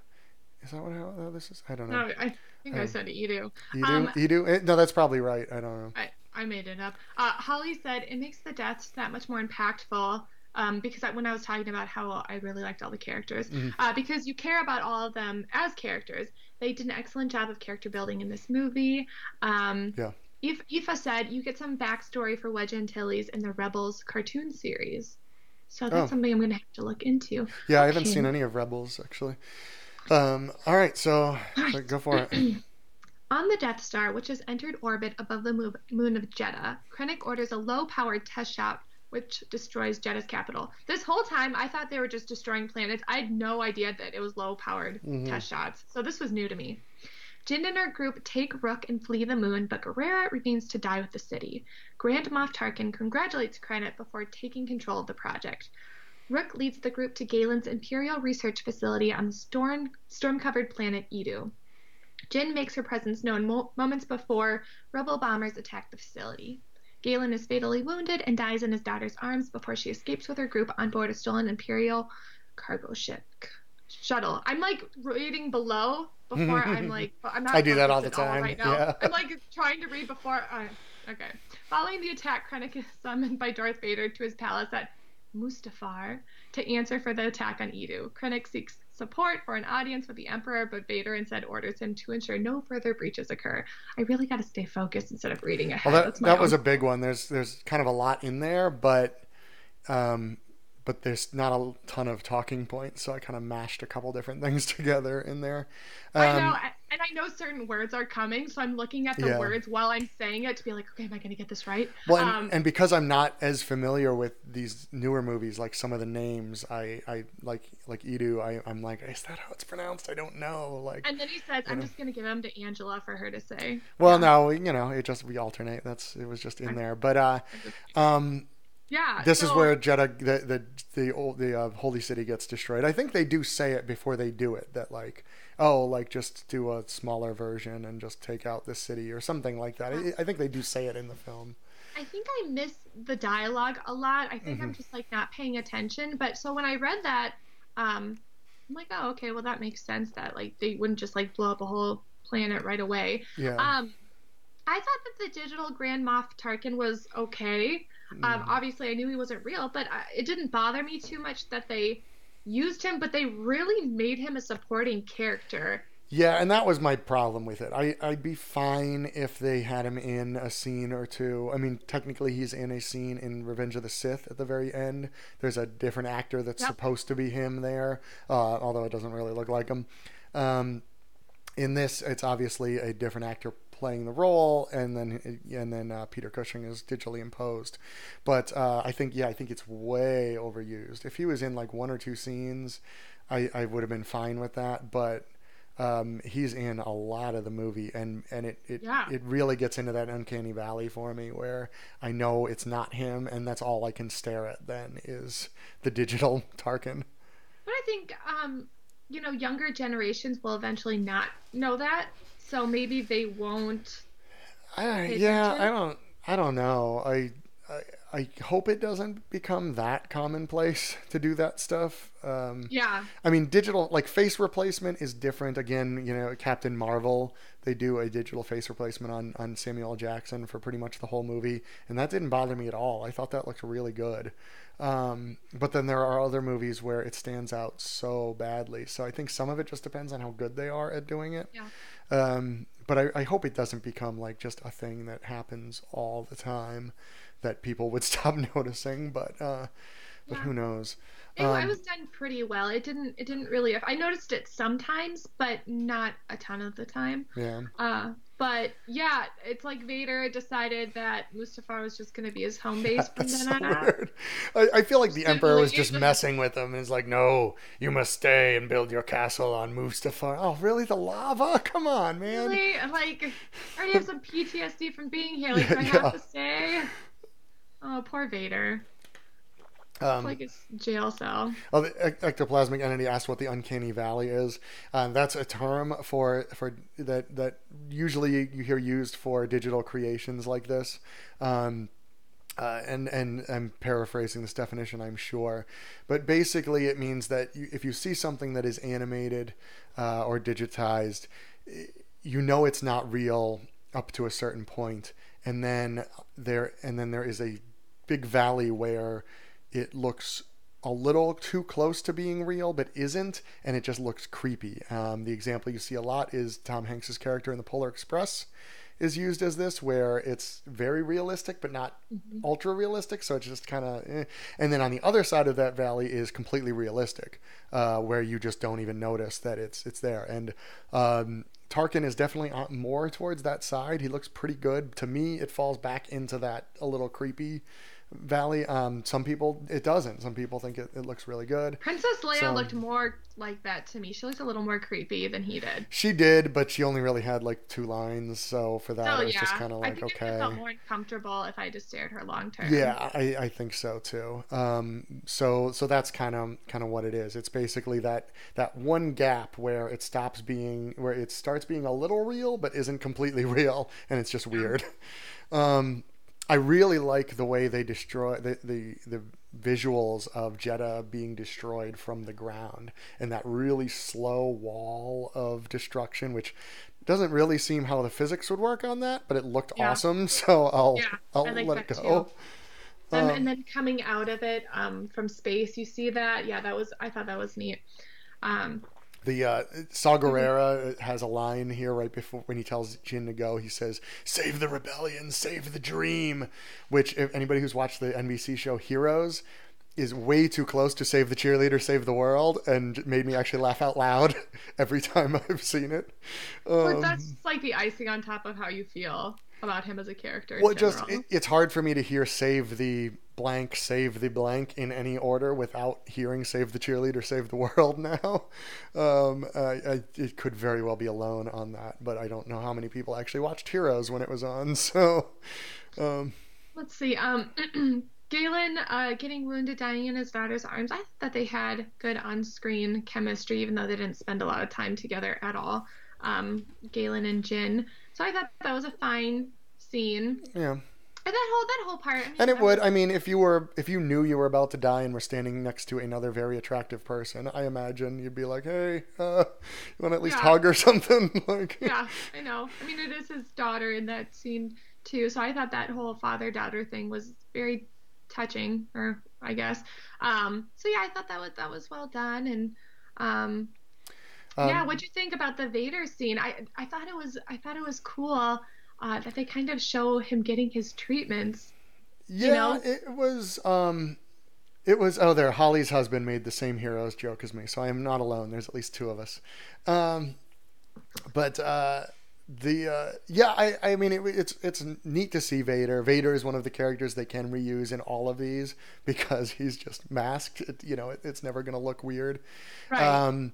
Is that how this is? I don't know. No, I think I I don't. said Edu. Edu, Edu. No, that's probably right. I don't know. I made it up. Holly said it makes the deaths that much more impactful. Because when I was talking about how I really liked all the characters, Mhm. because you care about all of them as characters. They did an excellent job of character building in this movie. Um, Yeah. if Aoife said you get some backstory for Wedge Antilles in the Rebels cartoon series, so that's Oh, something I'm gonna have to look into. yeah. I haven't Okay, seen any of Rebels actually. All right, so all go for it. right. On the Death Star, which has entered orbit above the moon of Jeddah, Krennic orders a low-powered test shot which destroys Jeddah's capital. This whole time, I thought they were just destroying planets. I had no idea that it was low-powered Hmm. test shots, so this was new to me. Jin and her group take Rook and flee the moon, but Guerrera remains to die with the city. Grand Moff Tarkin congratulates Krennic before taking control of the project. Rook leads the group to Galen's Imperial Research Facility on the storm-covered planet Edu. Jin makes her presence known moments before rebel bombers attack the facility. Galen is fatally wounded and dies in his daughter's arms before she escapes with her group on board a stolen Imperial cargo shuttle. I'm like reading below before I'm like, I'm I not do that all focused the at all time. right now. Yeah. I'm like trying to read before. Okay. Following the attack, Krennic is summoned by Darth Vader to his palace at Mustafar to answer for the attack on Edu. Krennic seeks support for an audience with the Emperor, but Vader instead orders him to ensure no further breaches occur. I really got to stay focused instead of reading Well, ahead. that That's my that was own a big fault. one. There's kind of a lot in there, um, but there's not a ton of talking points, so I kind of mashed a couple different things together in there. I know, Um, and I know certain words are coming, so I'm looking at the yeah. words while I'm saying it to be like, okay, am I going to get this right? Well, and because I'm not as familiar with these newer movies, like some of the names, I like Edu, I'm like, is that how it's pronounced? I don't know. Like, And then he says, you I'm know. just going to give them to Angela for her to say. Well, Yeah. no, it just we alternate. It was just in I, there, but I just, um, yeah. this is So where Jeddah, the holy city gets destroyed. I think they do say it before they do it that like, oh, like just do a smaller version and just take out the city or something like that. I think they do say it in the film. I think I miss the dialogue a lot. I think Hmm. I'm just like not paying attention. But so when I read that, I'm like, oh, okay, well that makes sense that like they wouldn't just like blow up a whole planet right away. Yeah. Um, I thought that the digital Grand Moff Tarkin was okay. Mm. Obviously, I knew he wasn't real, but it didn't bother me too much that they used him, but they really made him a supporting character. Yeah, and that was my problem with it. I'd be fine if they had him in a scene or two. I mean, technically, he's in a scene in Revenge of the Sith at the very end. There's a different actor that's Yep. supposed to be him there, although it doesn't really look like him. Um, In this, it's obviously a different actor playing the role, and then Peter Cushing is digitally imposed. But I think it's way overused. If he was in like one or two scenes, I would have been fine with that. But he's in a lot of the movie, and Yeah. it really gets into that uncanny valley for me, where I know it's not him, and that's all I can stare at. Then is the digital Tarkin. But I think, younger generations will eventually not know that. So maybe they won't pay Yeah, attention. I don't know. I I hope it doesn't become that commonplace to do that stuff. Yeah. I mean, digital like face replacement is different. Again, Captain Marvel, they do a digital face replacement on Samuel L. Jackson for pretty much the whole movie, and that didn't bother me at all. I thought that looked really good. But then there are other movies where it stands out so badly. So I think some of it just depends on how good they are at doing it. Yeah. But I hope it doesn't become like just a thing that happens all the time that people would stop noticing. But Yeah. who knows? It Um, was done pretty well. It didn't really, I noticed it sometimes, but not a ton of the time. yeah, But yeah, it's like Vader decided that Mustafar was just going to be his home yeah, base from that's then so on out. weird. I feel like the Just Emperor didn't was just leave. messing with him and is like, no, you must stay and build your castle on Mustafar. Oh, really? The lava? Come on, man. Really? Like, I already have some PTSD from being here. Like, Yeah, do I have yeah. to stay? Oh, poor Vader. It's Um, like his jail cell. Oh, the ectoplasmic entity asked what the uncanny valley is. That's a term for that usually you hear used for digital creations like this. Um, and I'm paraphrasing this definition, I'm sure, but basically it means that if you see something that is animated or digitized, you know it's not real up to a certain point, and then there is a big valley where it looks a little too close to being real but isn't, and it just looks creepy. The example you see a lot is Tom Hanks's character in the Polar Express is used as this, where it's very realistic but not Hmm. ultra realistic, so it's just kind of and then on the other side of that valley is completely realistic, where you just don't even notice that it's there. And Tarkin is definitely more towards that side. He looks pretty good to me. It falls back into that a little creepy valley. Some people it doesn't. Some people think it looks really good. Princess Leia So looked more like that to me. She looked a little more creepy than he did. she did, but she only really had like two lines. So for that, So it was just yeah, kind of I like, think I felt okay. more uncomfortable if I just stared her long term. Yeah, I think so too. So that's kind of what it is. It's basically that one gap where where it starts being a little real but isn't completely real, and it's just Yeah. weird. Um, I really like the way they destroy the visuals of Jeddah being destroyed from the ground, and that really slow wall of destruction, which doesn't really seem how the physics would work on that, but it looked Yeah. awesome, so Yeah. I I'll like let it that too. go. And Um, then coming out of it, from space, you see that. Yeah, I thought that was neat. Um, the Saw it was, Gerrera has a line here right before when he tells Jin to go. He says, "Save the rebellion, save the dream," which if anybody who's watched the NBC show Heroes is way too close to "Save the cheerleader, save the world," and made me actually laugh out loud every time I've seen it. but that's Um, just like the icing on top of how you feel about him as a character in well, general. it's hard for me to hear save the blank in any order without hearing save the cheerleader, save the world now. It could very well be alone on that, but I don't know how many people actually watched Heroes when it was on. So, um, Let's see. Galen, getting wounded, dying in his daughter's arms. I thought that they had good on-screen chemistry, even though they didn't spend a lot of time together at all. Galen and Jin. So I thought that was a fine scene. yeah. And that whole part. I And mean, it I was would. I mean, if you knew you were about to die and were standing next to another very attractive person, I imagine you'd be like, "Hey, you want to at least yeah, hug or something?" Like, yeah. I know. I mean, it is his daughter in that scene too. So I thought that whole father-daughter thing was very touching, or I guess. So yeah, I thought that was well done. And um, yeah, um, what'd you think about the Vader scene? I thought it was cool that they kind of show him getting his treatments. You yeah, know, it was. It was. Oh, there. Holly's husband made the same heroes joke as me, so I am not alone. There's at least two of us. Um, But the yeah, I mean it's neat to see Vader. Vader is one of the characters they can reuse in all of these because he's just masked. It's never going to look weird. Right. Um,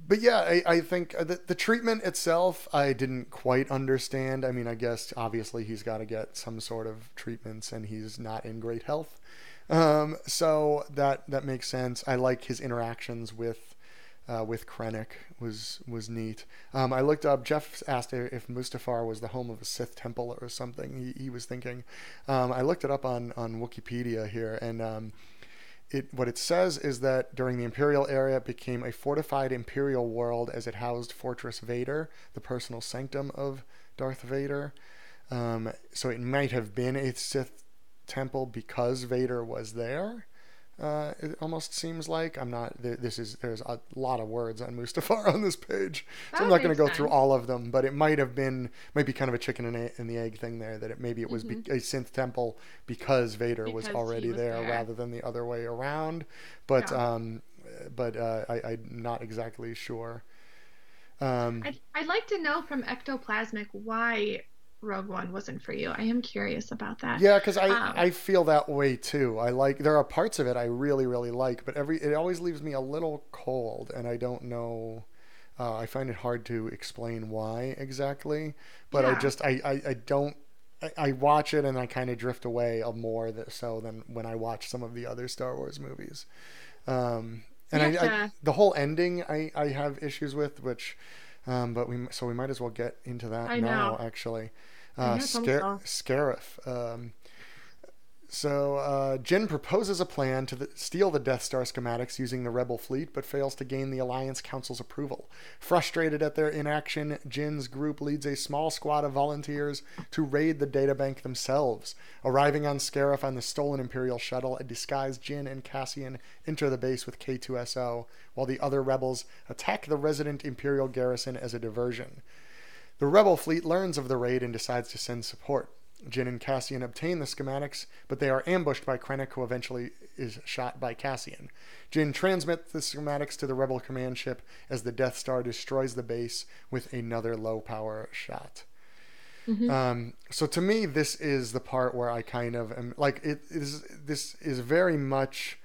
but yeah, I think the treatment itself I didn't quite understand. I mean, I guess obviously he's got to get some sort of treatments, and he's not in great health. So that makes sense. I like his interactions with Krennic was neat. I looked up. Jeff asked if Mustafar was the home of a Sith temple or something. He was thinking. I looked it up on Wikipedia here, and what it says is that during the Imperial era, it became a fortified Imperial world as it housed Fortress Vader, the personal sanctum of Darth Vader. So it might have been a Sith temple because Vader was there. It almost seems like I'm not. There's a lot of words on Mustafar on this page, so I'm That not going to makes go through sense all of them. But it might be kind of a chicken and the egg thing there. That maybe it was hmm a synth temple because Vader was because he already was there there. rather than the other way around. But Yeah. I'm not exactly sure. Um, I'd like to know from Ectoplasmic why Rogue One wasn't for you. I am curious about that. Yeah, because I, Um, I feel that way too. There are parts of it I really really like, but it always leaves me a little cold, and I don't know. I find it hard to explain why exactly, but yeah. I don't. I watch it and I kind of drift away more so than when I watch some of the other Star Wars movies. And We have to. the whole ending I have issues with, which but we might as well get into that I now. know. Actually, I know it's almost all. Scarif. Jin proposes a plan to steal the Death Star schematics using the Rebel fleet, but fails to gain the Alliance Council's approval. Frustrated at their inaction, Jin's group leads a small squad of volunteers to raid the databank themselves. Arriving on Scarif on the stolen Imperial shuttle, a disguised Jin and Cassian enter the base with K2SO, while the other rebels attack the resident Imperial garrison as a diversion. The Rebel fleet learns of the raid and decides to send support. Jin and Cassian obtain the schematics, but they are ambushed by Krennic, who eventually is shot by Cassian. Jin transmits the schematics to the Rebel command ship as the Death Star destroys the base with another low-power shot. hmm So to me, this is the part where I kind of am like, this is very much.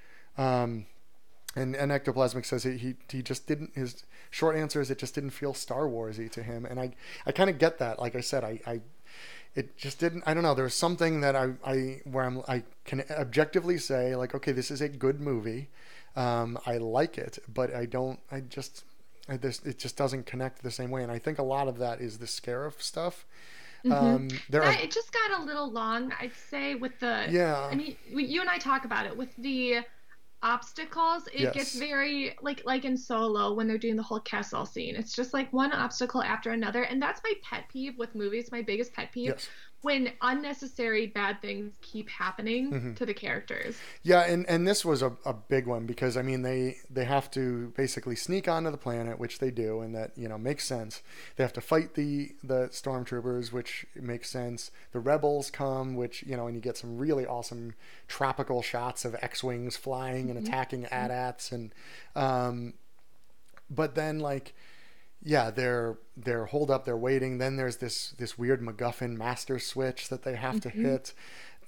And Ectoplasmic says he just didn't. His short answer is it just didn't feel Star Warsy to him, and I kind of get that. Like I said, I it just didn't. I don't know. There was something that I can objectively say like, okay, this is a good movie. I like it, but I don't. I just it just doesn't connect the same way, and I think a lot of that is the Scarif stuff. hmm There Yeah, are it just got a little long, I'd say, with the. I yeah mean, you and I talk about it with the obstacles. It gets yes very like in Solo when they're doing the whole castle scene. It's just like one obstacle after another, and that's my pet peeve with movies. My biggest pet peeve yes. when unnecessary bad things keep happening Mm-hmm. to the characters. Yeah, and this was a big one because I mean they have to basically sneak onto the planet, which they do, and that makes sense. They have to fight the stormtroopers, which makes sense. The rebels come, which and you get some really awesome tropical shots of X-wings flying and hmm attacking AT-ATs, and but then like yeah, they're holed up, they're waiting. Then there's this weird MacGuffin master switch that they have to hmm hit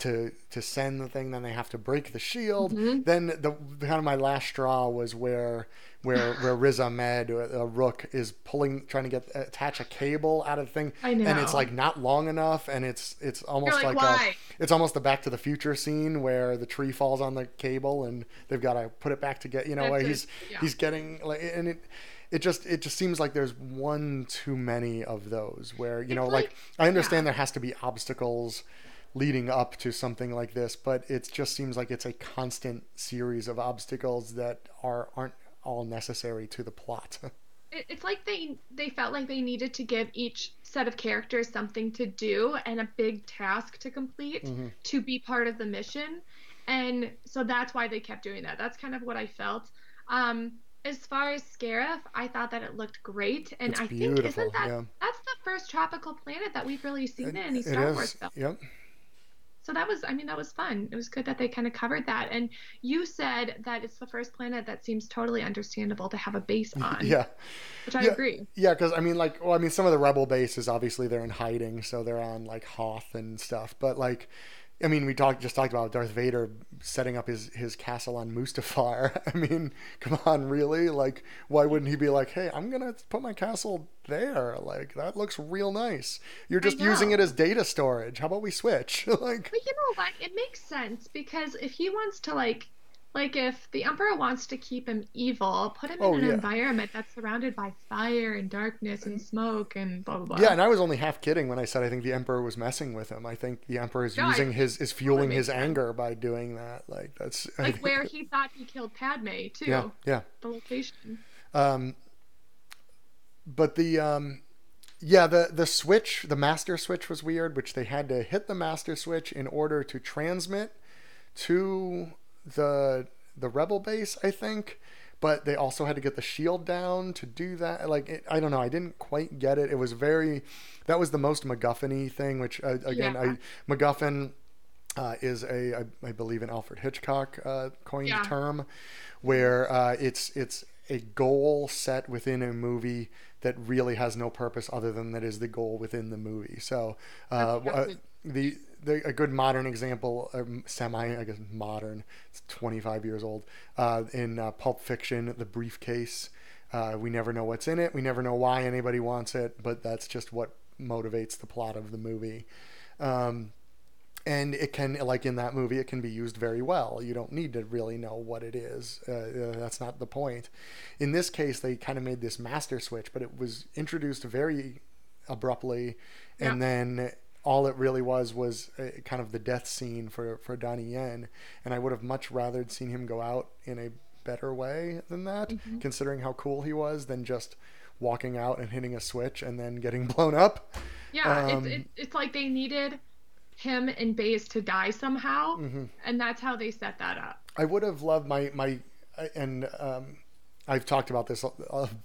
to send the thing. Then they have to break the shield. hmm Then the kind of my last straw was where Riz Ahmed, Rook, is trying to attach a cable out of the thing, I and it's know. like not long enough, and it's You're almost like, like why? it's almost the Back to the Future scene where the tree falls on the cable and they've got to put it back together. Where That's it. Yeah. he's getting like and it just seems like there's one too many of those where It's like like, I yeah. understand there has to be obstacles leading up to something like this, but it just seems like it's a constant series of obstacles that aren't all necessary to the plot. It's like they felt like they needed to give each set of characters something to do and a big task to complete Hmm. to be part of the mission. And so that's why they kept doing that. That's kind of what I felt. As far as Scarif, I thought that it looked great. And It's I think isn't beautiful, yeah. that's the first tropical planet that we've really seen in any It Star Wars is, film. yep. So that was, I mean, that was fun. It was good that they kind of covered that. And you said that it's the first planet that seems totally understandable to have a base on, Yeah, which I yeah, agree. yeah. Because I mean, like, well, I mean, some of the rebel bases obviously they're in hiding, so they're on like Hoth and stuff. But like, I mean, we talked about Darth Vader setting up his castle on Mustafar. I mean, come on, really? Like, why wouldn't he be like, hey, I'm gonna put my castle there? Like, that looks real nice. You're I just using it know. as data storage. How about we switch? Like, But you know what? It makes sense because if he wants to like if the Emperor wants to keep him evil, put him in oh an yeah, environment that's surrounded by fire and darkness and smoke and blah blah yeah. blah. And I was only half kidding when I said I think the Emperor was messing with him. I think the Emperor is No, I using his is totally fueling his makes sense. anger by doing that. Like, that's I Like think. where he thought he killed Padme Yeah, too. yeah. The location. Um, but the yeah, the switch, the master switch was weird, which they had to hit the master switch in order to transmit to the rebel base, I think. But they also had to get the shield down to do that. Like, I don't know, I didn't quite get it. It was very, that was the most MacGuffin-y thing. Which Yeah. again, MacGuffin is I believe an Alfred Hitchcock coined Yeah. term, Mhm. where it's a goal set within a movie that really has no purpose other than that is the goal within the movie. So That's good. the a good modern example, semi I guess modern, it's 25 years old, in Pulp Fiction, the briefcase. We never know what's in it. We never know why anybody wants it, but that's just what motivates the plot of the movie. Um, and it can, like in that movie, it can be used very well. You don't need to really know what it is. That's not the point. In this case, they kind of made this master switch, but it was introduced very abruptly, Yeah. and then all it really was kind of the death scene for Donnie Yen. And I would have much rather seen him go out in a better way than that, Hmm. considering how cool he was, than just walking out and hitting a switch and then getting blown up. Yeah. Um, It's like they needed him and Baze to die somehow, mhm. and that's how they set that up. I would have loved my and I've talked about this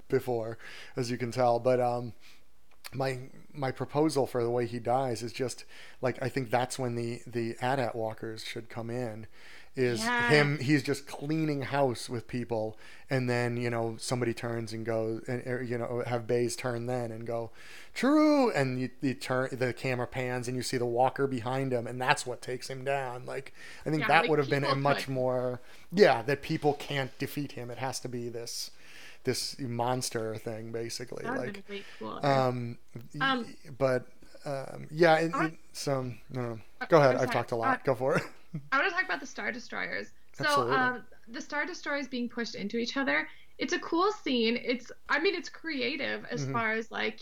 before, as you can tell, but my proposal for the way he dies is just like, I think that's when the AT-AT walkers should come in. Is Yes. him? He's just cleaning house with people, and then somebody turns and goes, and have Baze turn then and go, true, and you turn, the camera pans and you see the walker behind him, and that's what takes him down. Like, I think Yeah, that like would have been a people could. much more, yeah, that people can't defeat him. It has to be this monster thing, basically. That would have Like, been way cooler. um, Um, but yeah, I want, so no. Go ahead. I'm I've sorry. talked a lot. Go for it. I want to talk about the Star Destroyers. So, Absolutely. the Star Destroyers being pushed into each other. It's a cool scene. I mean, it's creative as Hmm. far as like,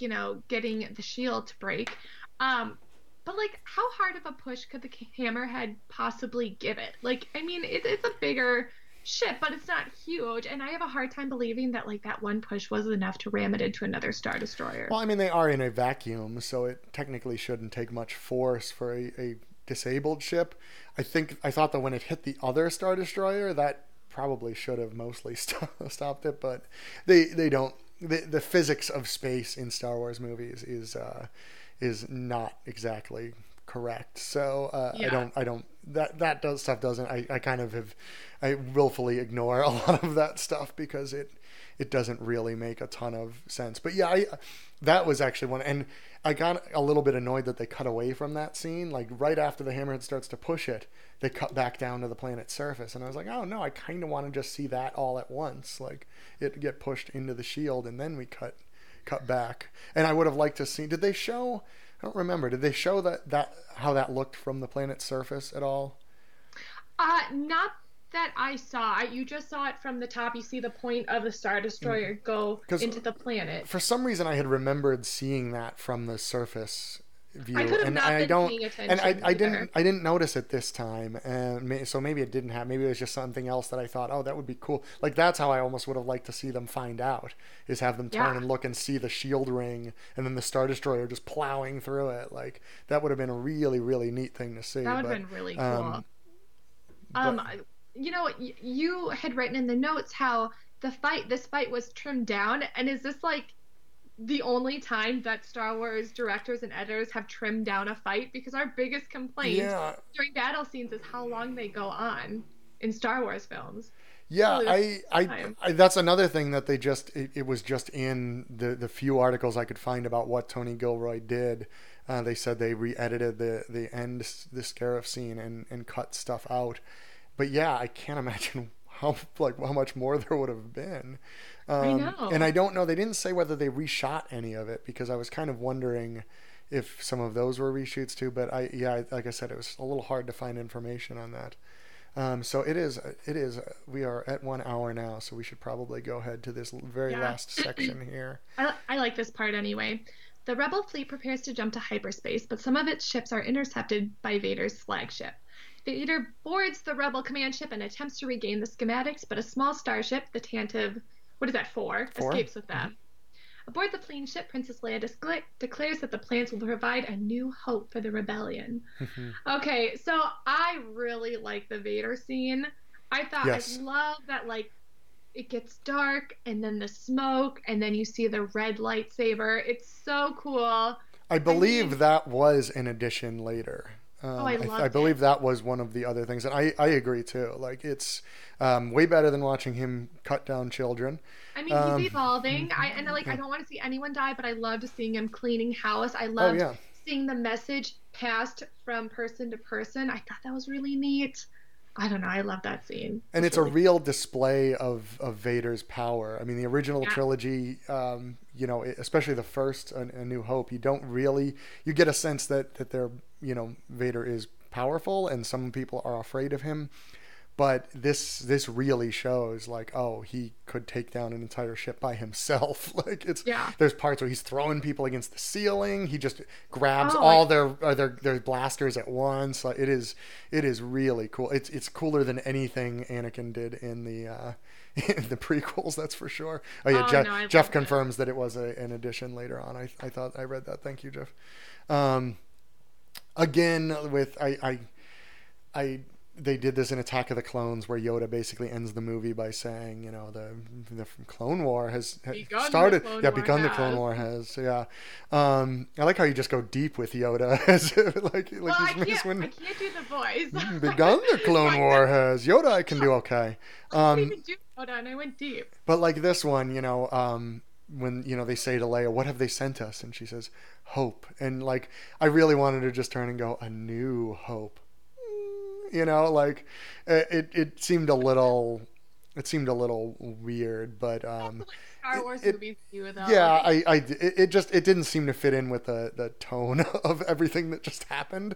getting the shield to break. Um, but like, how hard of a push could the Hammerhead possibly give it? Like, I mean, it's a bigger ship, but it's not huge. And I have a hard time believing that like that one push was enough to ram it into another Star Destroyer. Well, I mean, they are in a vacuum, so it technically shouldn't take much force for a disabled ship. I thought that when it hit the other Star Destroyer, that probably should have mostly stopped it, but they don't. The physics of space in Star Wars movies is not exactly correct. So Yeah, I don't that does stuff doesn't I kind of have I willfully ignore a lot of that stuff because it doesn't really make a ton of sense. But yeah, that was actually one, and I got a little bit annoyed that they cut away from that scene. Like right after the hammerhead starts to push it, they cut back down to the planet's surface, and I was like, oh no, I kind of want to just see that all at once, like it get pushed into the shield, and then we cut back. And I would have liked to see. Did they show? I don't remember. Did they show that how that looked from the planet's surface at all? not that I saw. You just saw it from the top. You see the point of the Star Destroyer go Because into the planet. for some reason I had remembered seeing that from the surface I view, could have and not I been don't, paying and attention either. I didn't notice it this time, and so maybe it didn't have. Maybe it was just something else that I thought, oh, that would be cool. Like that's how I almost would have liked to see them find out, is have them turn Yeah, and look and see the shield ring, and then the Star Destroyer just plowing through it. Like that would have been a really neat thing to see. that would have been really Um, cool. but I- you had written in the notes how this fight was trimmed down, and is this like the only time that Star Wars directors and editors have trimmed down a fight because our biggest complaint Yeah, during battle scenes is how long they go on in Star Wars films. yeah. Really, that's the time. That's another thing that they just it was just in the few articles I could find about what Tony Gilroy did. They said they re-edited the end the Scarif scene and cut stuff out. But yeah, I can't imagine how much more there would have been. I And know. I don't know. They didn't say whether they reshot any of it because I was kind of wondering if some of those were reshoots too. But like I said, it was a little hard to find information on that. So it is. It is. We are at 1 hour now, so we should probably go ahead to this very Yeah. last section here. I like this part anyway. The Rebel fleet prepares to jump to hyperspace, but some of its ships are intercepted by Vader's flagship. Vader boards the Rebel command ship and attempts to regain the schematics, but a small starship, the Tantive, what is that, 4, 4. escapes with them. Aboard the fleeing ship, Princess Leia declares that the plans will provide a new hope for the rebellion. Okay, so I really like the Vader scene. I Yes, love that, like, it gets dark and then the smoke and then you see the red lightsaber. It's so cool. I I believe mean, that was an addition later. oh, I I loved it. believe that was one of the other things, and I agree too. Like it's way better than watching him cut down children. I mean, he's Um, evolving. I yeah. don't want to see anyone die, but I loved seeing him cleaning house. I Oh loved yeah, seeing the message passed from person to person. I thought that was really neat. I don't know. I love that scene. It and was it's a really real display of Vader's power. I mean, the original yeah. trilogy, especially the first, A New Hope, you don't really you get a sense that they're Vader is powerful, and some people are afraid of him. But this really shows like, oh, he could take down an entire ship by himself. Like it's Yeah. there's parts where he's throwing people against the ceiling. He just grabs Oh, all their blasters at once. Like it is really cool. It's cooler than anything Anakin did in the in the prequels. That's for sure. Oh yeah, oh no, I Jeff loved it. confirms that it was an addition later on. I thought I read that. Thank you, Jeff. Um, again with I they did this in Attack of the Clones where Yoda basically ends the movie by saying, the Clone War has Begun the started. Clone Yeah, War begun the Clone has. War has. Yeah. I like how you just go deep with Yoda as if, like Well, he's Mace I Windu. can't do the voice. Begun the So Clone War has. Yoda, I can do okay. I can't Um, even do. Hold on, I went deep. but like this one, when they say to Leia, "What have they sent us?" and she says, "Hope," and like I really wanted to just turn and go, "A new hope." Like it seemed a little weird, but That's what Star it, Wars it movies do, though. yeah, They, it didn't seem to fit in with the tone of everything that just happened,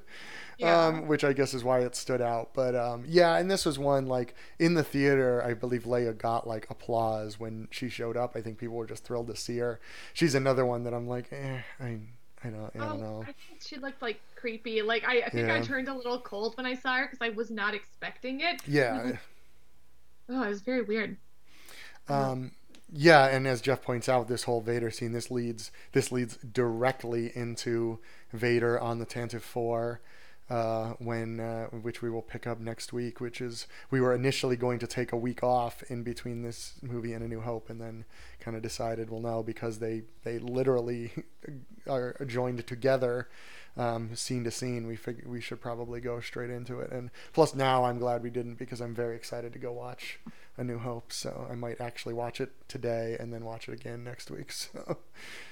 yeah. which I guess is why it stood out. But yeah, and this was one like in the theater. I believe Leia got like applause when she showed up. I think people were just thrilled to see her. She's another one that I'm like, I don't Oh, know. I think she looked like creepy. I think I Yeah, turned a little cold when I saw her because I was not expecting it. yeah. Oh, it was very weird. Um, Um, yeah, and as Jeff points out, this whole Vader scene this leads directly into Vader on the Tantive 4, when which we will pick up next week. Which is we were initially going to take a week off in between this movie and A New Hope, and then kind of decided, well, no, because they literally are joined together. Scene to scene, we should probably go straight into it. And plus, now I'm glad we didn't because I'm very excited to go watch A New Hope. So I might actually watch it today and then watch it again next week. So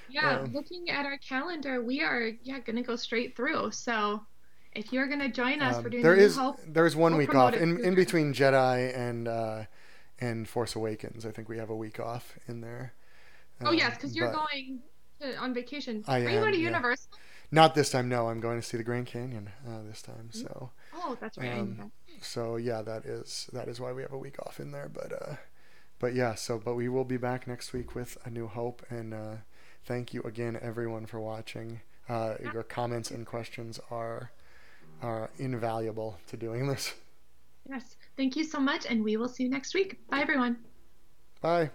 yeah, um, looking at our calendar, we are gonna go straight through. So if you're gonna join us, we're doing there the New is Hope. there's one We'll week promote off it in sooner. between Jedi and Force Awakens. I think we have a week off in there. Oh yes, because you're But going on vacation. I Are you going am, to yeah. Universal? Not this time. No, I'm going to see the Grand Canyon this time. Mhm. So Oh, that's right. I knew um, that. yeah, that is why we have a week off in there. But yeah, but we will be back next week with A New Hope, and thank you again, everyone, for watching. Yeah. Your comments and questions are invaluable to doing this. Yes. Thank you so much, and we will see you next week. Bye, everyone. Bye.